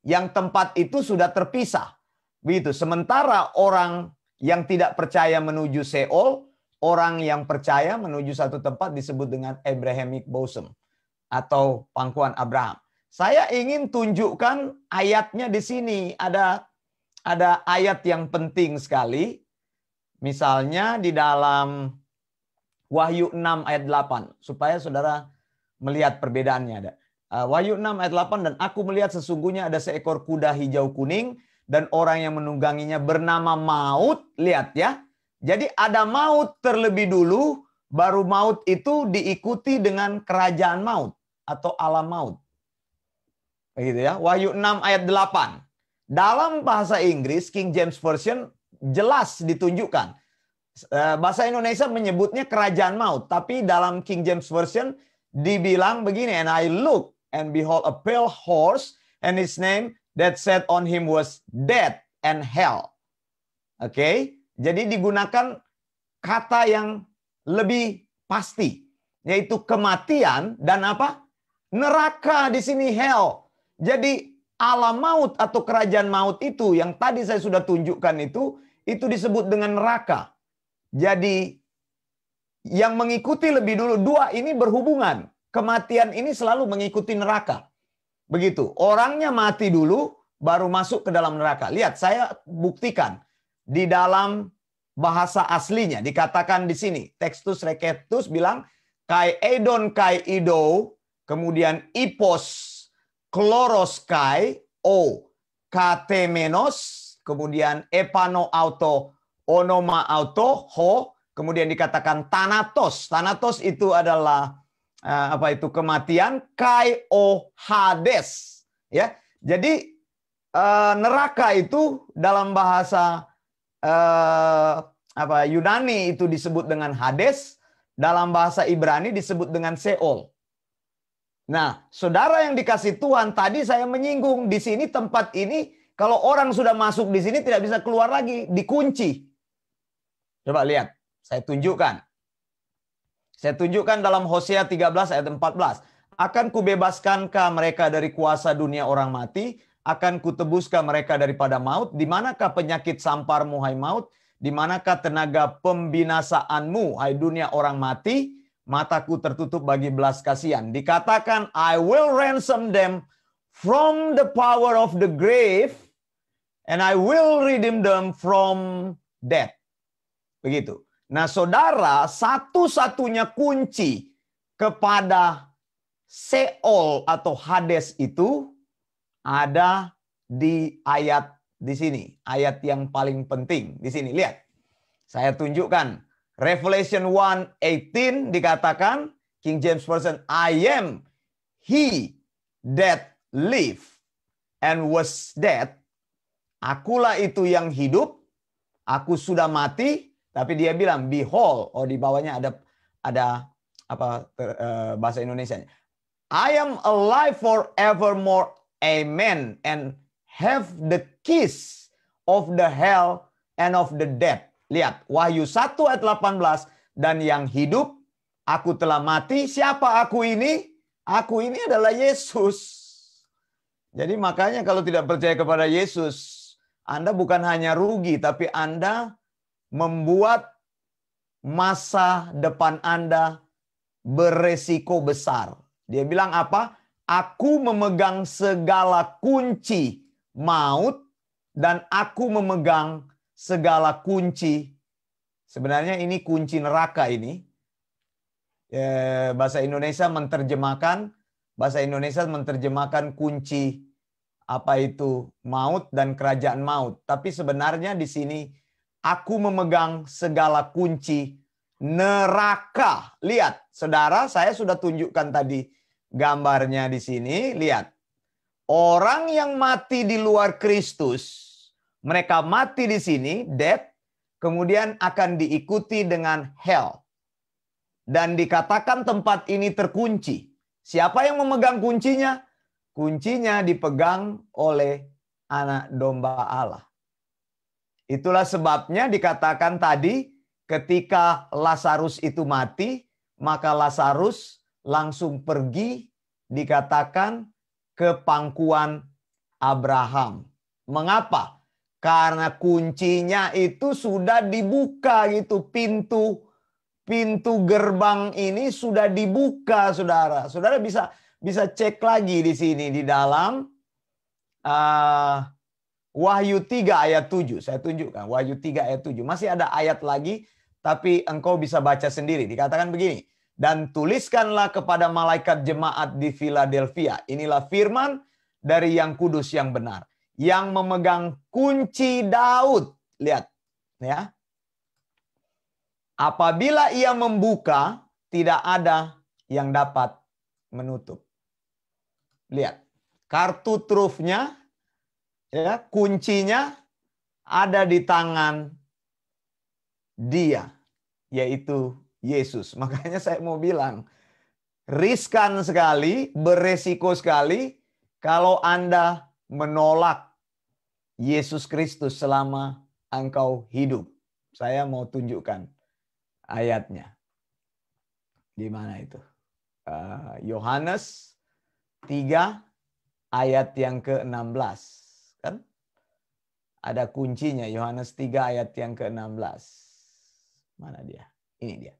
Yang tempat itu sudah terpisah. Begitu. Sementara orang yang tidak percaya menuju Seol, orang yang percaya menuju satu tempat disebut dengan Abrahamic bosom atau pangkuan Abraham. Saya ingin tunjukkan ayatnya di sini. Ada ayat yang penting sekali. Misalnya di dalam Wahyu 6 ayat 8. Supaya saudara melihat perbedaannya. Ada. Wahyu 6 ayat 8, dan aku melihat sesungguhnya ada seekor kuda hijau kuning dan orang yang menungganginya bernama Maut. Lihat ya. Jadi ada maut terlebih dulu, baru maut itu diikuti dengan kerajaan maut atau alam maut. Begitu ya. Wahyu 6 ayat 8. Dalam bahasa Inggris King James Version jelas ditunjukkan. Bahasa Indonesia menyebutnya kerajaan maut, tapi dalam King James Version dibilang begini, and I looked and behold a pale horse, and his name that sat on him was Death and Hell. Oke, jadi digunakan kata yang lebih pasti, yaitu kematian dan apa? Neraka di sini, hell. Jadi alam maut atau kerajaan maut itu yang tadi saya sudah tunjukkan itu disebut dengan neraka. Jadi yang mengikuti lebih dulu, dua ini berhubungan. Kematian ini selalu mengikuti neraka. Begitu. Orangnya mati dulu, baru masuk ke dalam neraka. Lihat, saya buktikan. Di dalam bahasa aslinya, dikatakan di sini. Textus Receptus bilang, kai edon kai ido, kemudian ipos, kloros kai, o, katemenos, kemudian epano auto, onoma auto, ho, kemudian dikatakan Thanatos. Thanatos itu adalah kematian, kai o Hades. Ya. Jadi neraka itu dalam bahasa Yunani itu disebut dengan Hades, dalam bahasa Ibrani disebut dengan Seol. Nah, saudara yang dikasih Tuhan, tadi saya menyinggung di sini tempat ini kalau orang sudah masuk di sini tidak bisa keluar lagi, dikunci. Coba lihat. Saya tunjukkan. Saya tunjukkan dalam Hosea 13 ayat 14. Akan kubebaskankah mereka dari kuasa dunia orang mati? Akan kutebuskan mereka daripada maut? Di manakah penyakit samparmu, hai maut? Di manakah tenaga pembinasaanmu, hai dunia orang mati? Mataku tertutup bagi belas kasihan. Dikatakan, I will ransom them from the power of the grave, and I will redeem them from death. Begitu. Nah, saudara, satu-satunya kunci kepada Sheol atau Hades itu ada di ayat di sini. Ayat yang paling penting di sini. Lihat. Saya tunjukkan. Revelation 1:18 dikatakan, King James Version, I am he that live and was dead. Akulah itu yang hidup, aku sudah mati, tapi dia bilang behold, di bawahnya ada bahasa Indonesianya. I am alive forevermore, amen, and have the keys of the hell and of the dead. Lihat, Wahyu 1 ayat 18, dan yang hidup, aku telah mati. Siapa aku ini? Aku ini adalah Yesus. Jadi makanya kalau tidak percaya kepada Yesus, Anda bukan hanya rugi, tapi Anda membuat masa depan Anda beresiko besar. Dia bilang apa? Aku memegang segala kunci maut dan aku memegang segala kunci. Sebenarnya ini kunci neraka ini. Bahasa Indonesia menerjemahkan kunci apa itu maut dan kerajaan maut. Tapi sebenarnya di sini aku memegang segala kunci neraka. Lihat, saudara, saya sudah tunjukkan tadi gambarnya di sini. Lihat, orang yang mati di luar Kristus, mereka mati di sini, death, kemudian akan diikuti dengan hell. Dan dikatakan tempat ini terkunci. Siapa yang memegang kuncinya? Kuncinya dipegang oleh anak domba Allah. Itulah sebabnya dikatakan tadi ketika Lazarus itu mati, maka Lazarus langsung pergi dikatakan ke pangkuan Abraham. Mengapa? Karena kuncinya itu sudah dibuka gitu, pintu gerbang ini sudah dibuka, saudara. Saudara bisa cek lagi di sini di dalam Wahyu 3 ayat 7. Saya tunjukkan Wahyu 3 ayat 7. Masih ada ayat lagi, tapi engkau bisa baca sendiri. Dikatakan begini, dan tuliskanlah kepada malaikat jemaat di Philadelphia. Inilah firman dari yang kudus yang benar, yang memegang kunci Daud. Lihat, ya. Apabila ia membuka, tidak ada yang dapat menutup. Lihat, kartu trufnya, ya, kuncinya ada di tangan dia, yaitu Yesus. Makanya saya mau bilang, riskan sekali, beresiko sekali kalau Anda menolak Yesus Kristus selama engkau hidup. Saya mau tunjukkan ayatnya. Di mana itu? Yohanes 3 ayat yang ke-16. Kan? Ada kuncinya, Yohanes 3 ayat yang ke-16. Mana dia? Ini dia.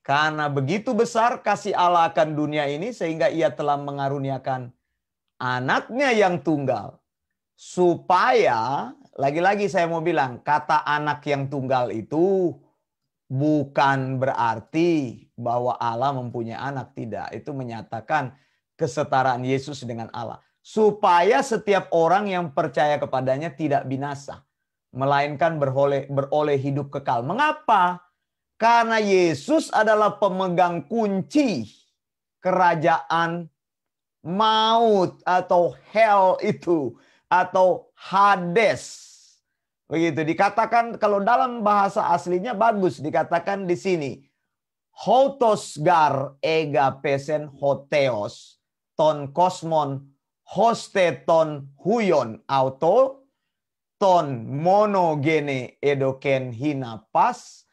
Karena begitu besar kasih Allah akan dunia ini sehingga ia telah mengaruniakan anaknya yang tunggal. Supaya, lagi-lagi saya mau bilang, kata anak yang tunggal itu bukan berarti bahwa Allah mempunyai anak. Tidak, itu menyatakan kesetaraan Yesus dengan Allah. Supaya setiap orang yang percaya kepadanya tidak binasa, melainkan beroleh hidup kekal. Mengapa? Karena Yesus adalah pemegang kunci kerajaan maut atau hell itu, atau Hades. Begitu dikatakan, kalau dalam bahasa aslinya bagus dikatakan di sini. Hotosgar ega pesen hoteos ton kosmon hoste ton huyon auto ton monogene edoken hinapas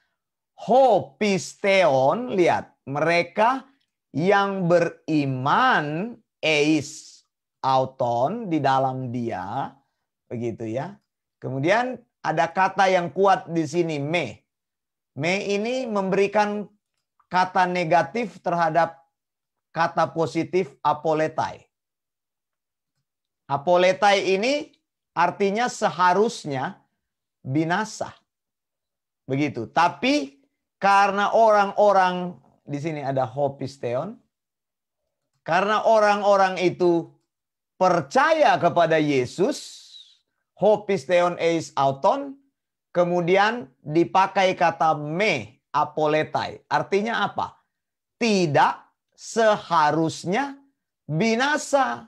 hopisteon. Lihat, mereka yang beriman eis auton di dalam dia, begitu ya. Kemudian ada kata yang kuat di sini, me. Me ini memberikan kata negatif terhadap kata positif apoletai. Apoletai ini artinya seharusnya binasa. Begitu. Tapi karena orang-orang, di sini ada hopisteon, karena orang-orang itu percaya kepada Yesus, hopisteon eis auton, kemudian dipakai kata me, apoletai. Artinya apa? Tidak seharusnya binasa.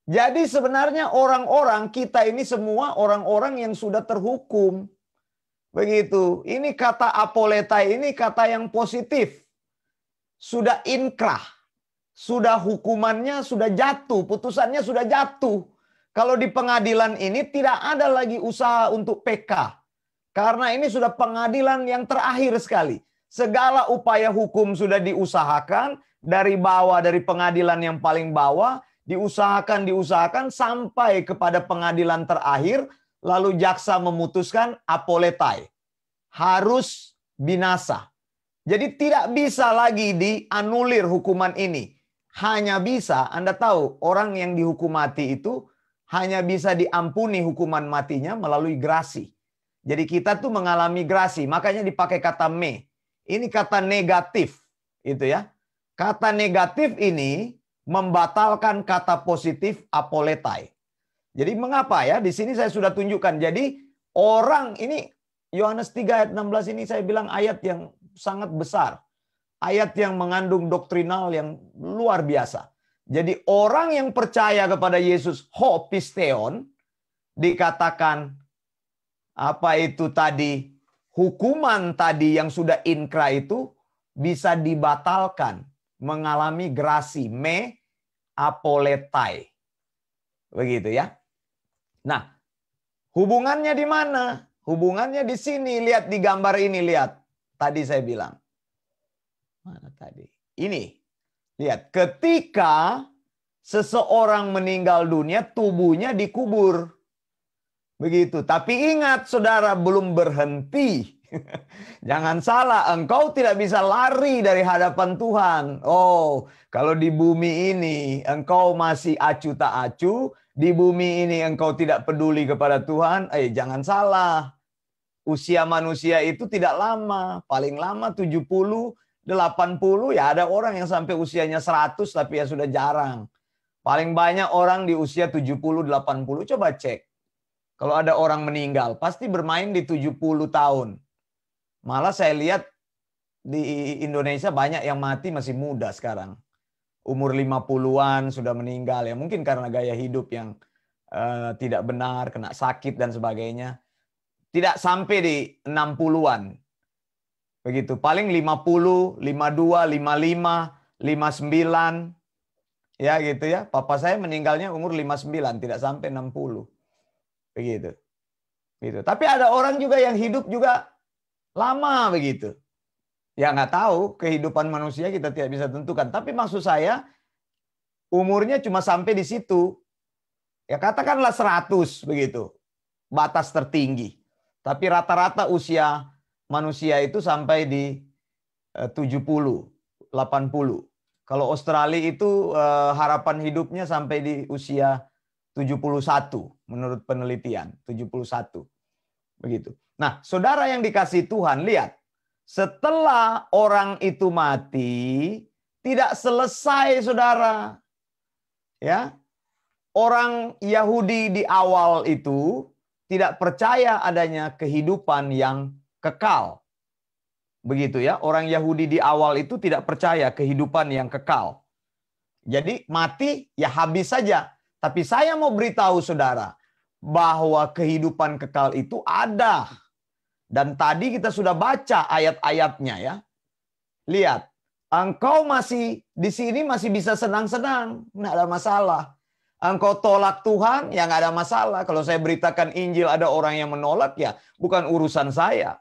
Jadi sebenarnya orang-orang kita ini semua orang-orang yang sudah terhukum. Begitu. Ini kata apoletai ini kata yang positif. Sudah inkrah. Sudah hukumannya sudah jatuh. Putusannya sudah jatuh. Kalau di pengadilan ini tidak ada lagi usaha untuk PK. Karena ini sudah pengadilan yang terakhir sekali. Segala upaya hukum sudah diusahakan. Dari bawah, dari pengadilan yang paling bawah. Diusahakan sampai kepada pengadilan terakhir, lalu jaksa memutuskan apoletai, harus binasa. Jadi tidak bisa lagi dianulir hukuman ini. Hanya bisa, Anda tahu, orang yang dihukum mati itu hanya bisa diampuni hukuman matinya melalui grasi. Jadi kita tuh mengalami grasi, makanya dipakai kata me. Ini kata negatif, itu ya. Kata negatif ini membatalkan kata positif apoletai. Jadi mengapa ya? Di sini saya sudah tunjukkan. Jadi orang ini Yohanes 3 ayat 16 ini saya bilang ayat yang sangat besar. Ayat yang mengandung doktrinal yang luar biasa. Jadi orang yang percaya kepada Yesus hopisteon dikatakan apa itu tadi? Hukuman tadi yang sudah inkrah itu bisa dibatalkan, mengalami grasi me apoletai. Begitu ya. Nah, hubungannya di mana? Hubungannya di sini, lihat di gambar ini, lihat. Tadi saya bilang. Mana tadi? Ini. Lihat, ketika seseorang meninggal dunia, tubuhnya dikubur. Begitu. Tapi ingat, saudara, belum berhenti. Jangan salah, engkau tidak bisa lari dari hadapan Tuhan. Oh, kalau di bumi ini engkau masih acu tak acu, di bumi ini engkau tidak peduli kepada Tuhan, jangan salah. Usia manusia itu tidak lama, paling lama 70, 80, ya ada orang yang sampai usianya 100 tapi ya sudah jarang. Paling banyak orang di usia 70, 80, coba cek. Kalau ada orang meninggal, pasti bermain di 70 tahun. Malah saya lihat di Indonesia banyak yang mati masih muda sekarang. Umur 50-an sudah meninggal. Ya mungkin karena gaya hidup yang tidak benar, kena sakit dan sebagainya. Tidak sampai di 60-an. Begitu. Paling 50, 52, 55, 59. Ya gitu ya. Papa saya meninggalnya umur 59, tidak sampai 60. Begitu. Gitu. Tapi ada orang juga yang hidup juga lama begitu. Ya nggak tahu, kehidupan manusia kita tidak bisa tentukan. Tapi maksud saya, umurnya cuma sampai di situ. Ya katakanlah 100 begitu. Batas tertinggi. Tapi rata-rata usia manusia itu sampai di 70, 80. Kalau Australia itu harapan hidupnya sampai di usia 71 menurut penelitian. 71. Begitu. Nah, saudara yang dikasihi Tuhan, lihat. Setelah orang itu mati, tidak selesai, saudara. Ya, orang Yahudi di awal itu tidak percaya adanya kehidupan yang kekal. Begitu ya, orang Yahudi di awal itu tidak percaya kehidupan yang kekal. Jadi mati ya habis saja. Tapi saya mau beritahu saudara bahwa kehidupan kekal itu ada. Dan tadi kita sudah baca ayat-ayatnya ya. Lihat, engkau masih di sini masih bisa senang-senang, nggak ada masalah. Engkau tolak Tuhan, ya nggak ada masalah. Kalau saya beritakan Injil ada orang yang menolak, ya bukan urusan saya.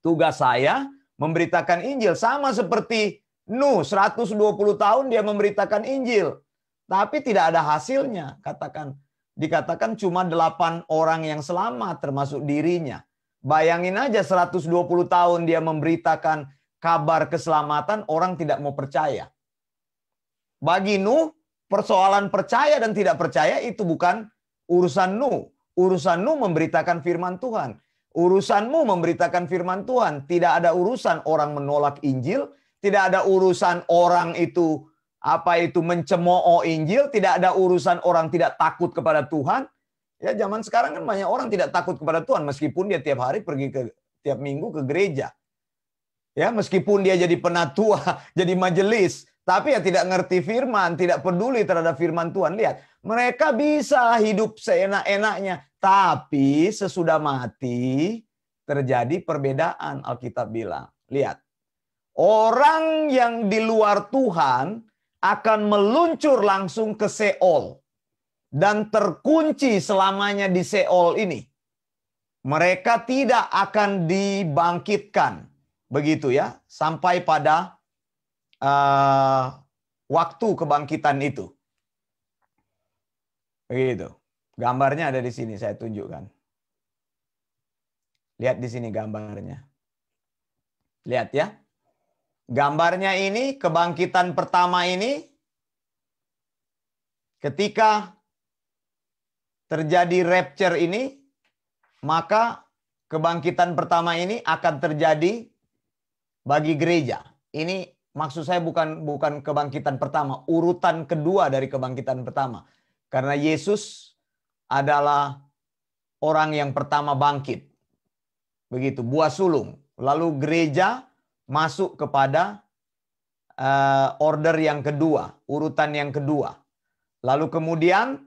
Tugas saya memberitakan Injil. Sama seperti Nuh, 120 tahun dia memberitakan Injil. Tapi tidak ada hasilnya. Dikatakan cuma 8 orang yang selamat termasuk dirinya. Bayangin aja 120 tahun dia memberitakan kabar keselamatan, orang tidak mau percaya. Bagi Nuh, persoalan percaya dan tidak percaya itu bukan urusanmu. Urusanmu memberitakan firman Tuhan. Urusanmu memberitakan firman Tuhan. Tidak ada urusan orang menolak Injil. Tidak ada urusan orang itu mencemooh Injil. Tidak ada urusan orang tidak takut kepada Tuhan. Ya, zaman sekarang kan banyak orang tidak takut kepada Tuhan meskipun dia tiap hari pergi tiap minggu ke gereja. Ya, meskipun dia jadi penatua, jadi majelis, tapi ya tidak ngerti firman, tidak peduli terhadap firman Tuhan. Lihat, mereka bisa hidup seenak-enaknya, tapi sesudah mati terjadi perbedaan, Alkitab bilang. Lihat, orang yang di luar Tuhan akan meluncur langsung ke Seol dan terkunci selamanya di Seol ini. Mereka tidak akan dibangkitkan. Begitu ya, sampai pada waktu kebangkitan itu. Begitu. Gambarnya ada di sini, saya tunjukkan. Lihat di sini gambarnya. Lihat ya. Gambarnya ini, kebangkitan pertama ini, ketika terjadi rapture ini, maka kebangkitan pertama ini akan terjadi bagi gereja. Ini maksud saya bukan kebangkitan pertama, urutan kedua dari kebangkitan pertama. Karena Yesus adalah orang yang pertama bangkit. Begitu, buah sulung. Lalu gereja masuk kepada order yang kedua, urutan yang kedua. Lalu kemudian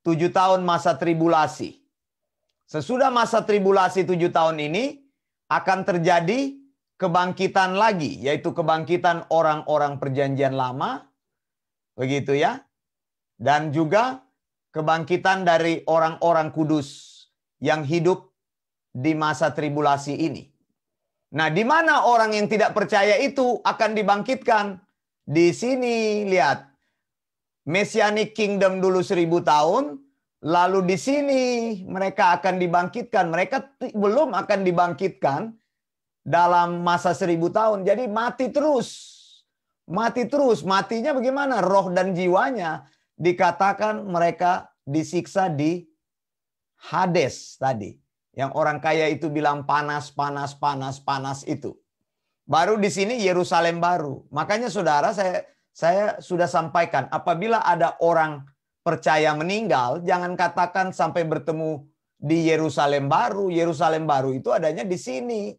7 tahun masa tribulasi. Sesudah masa tribulasi 7 tahun ini akan terjadi kebangkitan lagi, yaitu kebangkitan orang-orang perjanjian lama, begitu ya, dan juga kebangkitan dari orang-orang kudus yang hidup di masa tribulasi ini. Nah, di mana orang yang tidak percaya itu akan dibangkitkan? Di sini, lihat. Messianic Kingdom dulu 1000 tahun, lalu di sini mereka akan dibangkitkan. Mereka belum akan dibangkitkan dalam masa 1000 tahun. Jadi mati terus. Mati terus. Matinya bagaimana? Roh dan jiwanya dikatakan mereka disiksa di Hades tadi. Yang orang kaya itu bilang panas, panas, panas, panas itu. Baru di sini Yerusalem baru. Makanya saudara, saya sudah sampaikan, apabila ada orang percaya meninggal, jangan katakan sampai bertemu di Yerusalem baru. Yerusalem baru itu adanya di sini.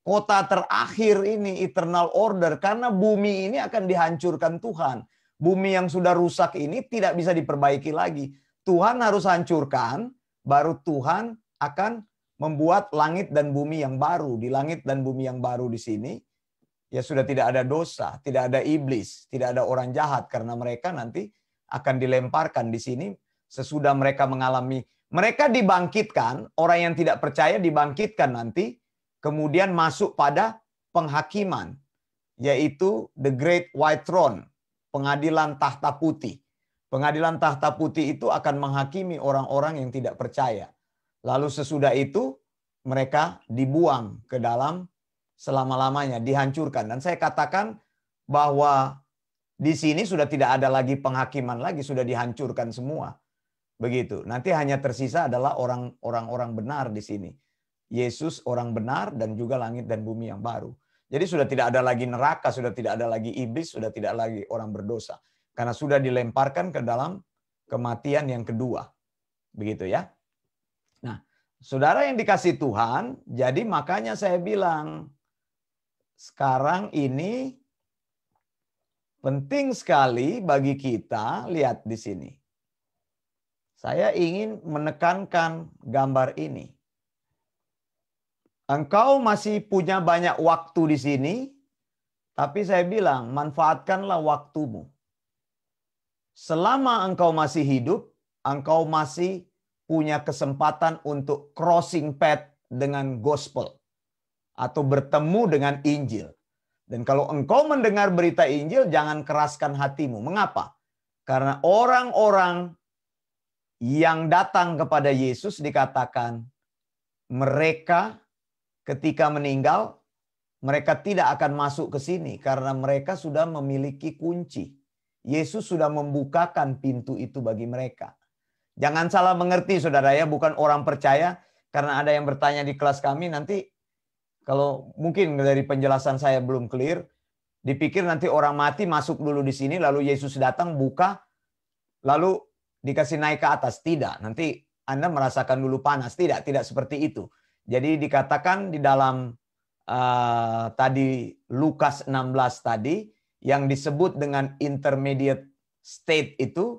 Kota terakhir ini, eternal order. Karena bumi ini akan dihancurkan Tuhan. Bumi yang sudah rusak ini tidak bisa diperbaiki lagi. Tuhan harus hancurkan, baru Tuhan akan membuat langit dan bumi yang baru. Di langit dan bumi yang baru di sini, ya sudah tidak ada dosa, tidak ada iblis, tidak ada orang jahat. Karena mereka nanti akan dilemparkan di sini sesudah mereka mengalami. Mereka dibangkitkan, orang yang tidak percaya dibangkitkan nanti, kemudian masuk pada penghakiman, yaitu the Great White Throne, pengadilan tahta putih. Pengadilan tahta putih itu akan menghakimi orang-orang yang tidak percaya. Lalu sesudah itu mereka dibuang ke dalam selama-lamanya, dihancurkan. Dan saya katakan bahwa di sini sudah tidak ada lagi penghakiman lagi, sudah dihancurkan semua. Begitu. Nanti hanya tersisa adalah orang-orang benar di sini. Yesus orang benar dan juga langit dan bumi yang baru. Jadi sudah tidak ada lagi neraka, sudah tidak ada lagi iblis, sudah tidak lagi orang berdosa. Karena sudah dilemparkan ke dalam kematian yang kedua. Begitu ya. Nah, saudara yang dikasih Tuhan, jadi makanya saya bilang, sekarang ini penting sekali bagi kita, lihat di sini. Saya ingin menekankan gambar ini. Engkau masih punya banyak waktu di sini, tapi saya bilang, manfaatkanlah waktumu. Selama engkau masih hidup, engkau masih punya kesempatan untuk crossing path dengan gospel atau bertemu dengan Injil. Dan kalau engkau mendengar berita Injil, jangan keraskan hatimu. Mengapa? Karena orang-orang yang datang kepada Yesus dikatakan mereka ketika meninggal, mereka tidak akan masuk ke sini karena mereka sudah memiliki kunci. Yesus sudah membukakan pintu itu bagi mereka. Jangan salah mengerti saudara ya, bukan orang percaya. Karena ada yang bertanya di kelas kami, nanti kalau mungkin dari penjelasan saya belum clear, dipikir nanti orang mati masuk dulu di sini, lalu Yesus datang buka, lalu dikasih naik ke atas. Tidak, nanti Anda merasakan dulu panas. Tidak seperti itu. Jadi dikatakan di dalam tadi Lukas 16 tadi, yang disebut dengan intermediate state itu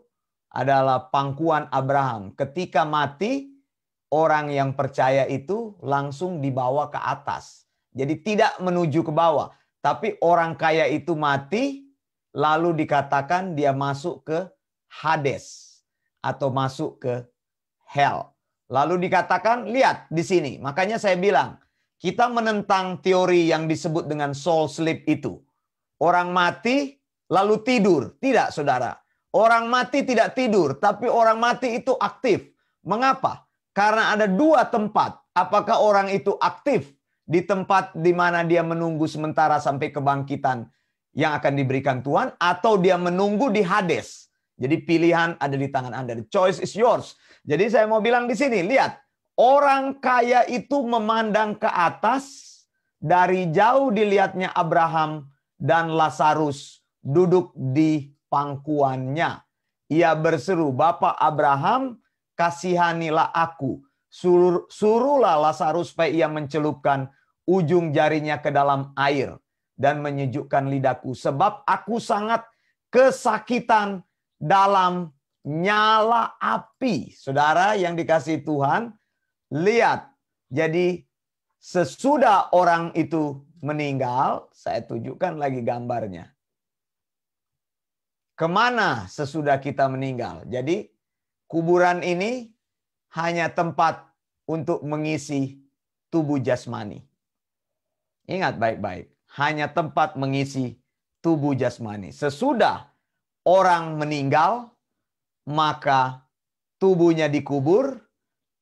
adalah pangkuan Abraham. Ketika mati, orang yang percaya itu langsung dibawa ke atas. Jadi tidak menuju ke bawah. Tapi orang kaya itu mati, lalu dikatakan dia masuk ke Hades atau masuk ke hell. Lalu dikatakan, lihat di sini. Makanya saya bilang, kita menentang teori yang disebut dengan soul sleep itu. Orang mati lalu tidur. Tidak, saudara. Orang mati tidak tidur, tapi orang mati itu aktif. Mengapa? Karena ada dua tempat. Apakah orang itu aktif di tempat di mana dia menunggu sementara sampai kebangkitan yang akan diberikan Tuhan, atau dia menunggu di Hades. Jadi pilihan ada di tangan Anda. The choice is yours. Jadi saya mau bilang di sini, lihat. Orang kaya itu memandang ke atas, dari jauh dilihatnya Abraham dan Lazarus duduk di pangkuannya. Ia berseru, "Bapak Abraham, kasihanilah aku. Suruhlah Lazarus supaya ia mencelupkan ujung jarinya ke dalam air dan menyejukkan lidahku. Sebab aku sangat kesakitan dalam nyala api." Saudara yang dikasihi Tuhan, lihat. Jadi sesudah orang itu meninggal, saya tunjukkan lagi gambarnya. Kemana sesudah kita meninggal? Jadi kuburan ini hanya tempat untuk mengisi tubuh jasmani. Ingat baik-baik, hanya tempat mengisi tubuh jasmani. Sesudah orang meninggal, maka tubuhnya dikubur,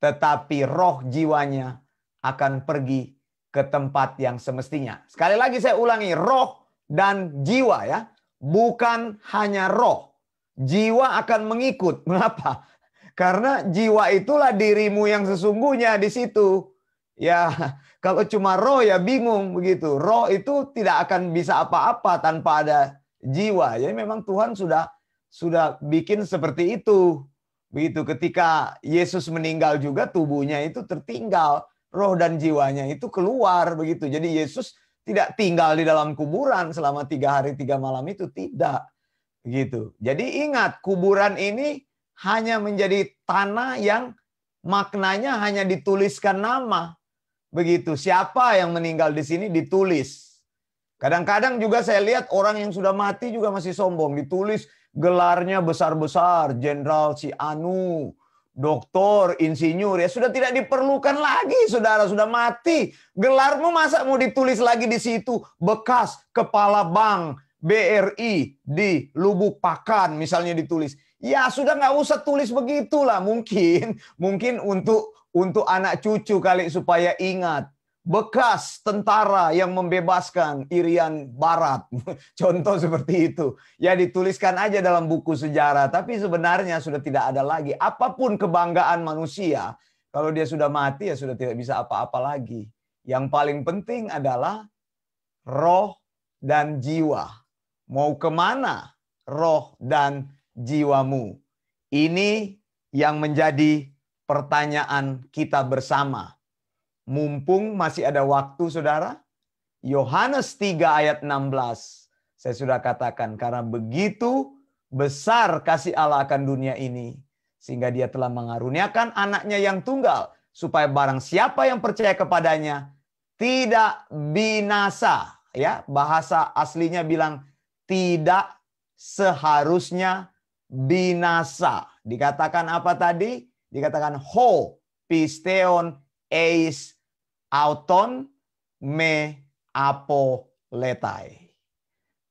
tetapi roh jiwanya akan pergi ke tempat yang semestinya. Sekali lagi saya ulangi, roh dan jiwa ya. Bukan hanya roh. Jiwa akan mengikut. Mengapa? Karena jiwa itulah dirimu yang sesungguhnya di situ. Ya, kalau cuma roh ya bingung begitu. Roh itu tidak akan bisa apa-apa tanpa ada jiwa. Jadi memang Tuhan sudah bikin seperti itu. Begitu ketika Yesus meninggal juga tubuhnya itu tertinggal. Roh dan jiwanya itu keluar begitu. Jadi Yesus tidak tinggal di dalam kuburan selama 3 hari 3 malam itu. Tidak. Begitu. Jadi ingat, kuburan ini hanya menjadi tanah yang maknanya hanya dituliskan nama. Begitu. Siapa yang meninggal di sini ditulis. Kadang-kadang juga saya lihat orang yang sudah mati juga masih sombong. Ditulis gelarnya besar-besar. Jenderal si Anu, doktor, insinyur. Ya sudah tidak diperlukan lagi, saudara. Sudah mati. Gelarmu masa mau ditulis lagi di situ? Bekas kepala bank BRI di Lubuk Pakan misalnya ditulis. Ya sudah nggak usah tulis begitulah. Mungkin untuk anak cucu kali supaya ingat. Bekas tentara yang membebaskan Irian Barat. Contoh seperti itu. Ya dituliskan aja dalam buku sejarah. Tapi sebenarnya sudah tidak ada lagi. Apapun kebanggaan manusia, kalau dia sudah mati ya sudah tidak bisa apa-apa lagi. Yang paling penting adalah roh dan jiwa. Mau kemana roh dan jiwamu? Ini yang menjadi pertanyaan kita bersama. Mumpung masih ada waktu, saudara. Yohanes 3 ayat 16. Saya sudah katakan, karena begitu besar kasih Allah akan dunia ini, sehingga dia telah mengaruniakan anaknya yang tunggal, supaya barang siapa yang percaya kepadanya tidak binasa. Ya, bahasa aslinya bilang tidak seharusnya binasa. Dikatakan apa tadi? Dikatakan ho pisteon eis auton me apoletai.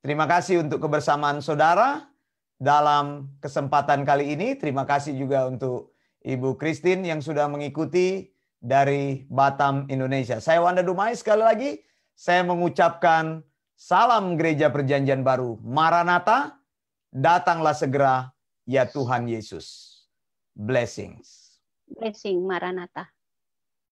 Terima kasih untuk kebersamaan saudara dalam kesempatan kali ini. Terima kasih juga untuk Ibu Christine yang sudah mengikuti dari Batam, Indonesia. Saya Wanda Dumai, sekali lagi saya mengucapkan salam Gereja Perjanjian Baru. Maranatha, Datanglah segera, ya Tuhan Yesus. Blessings. Blessing, Maranatha.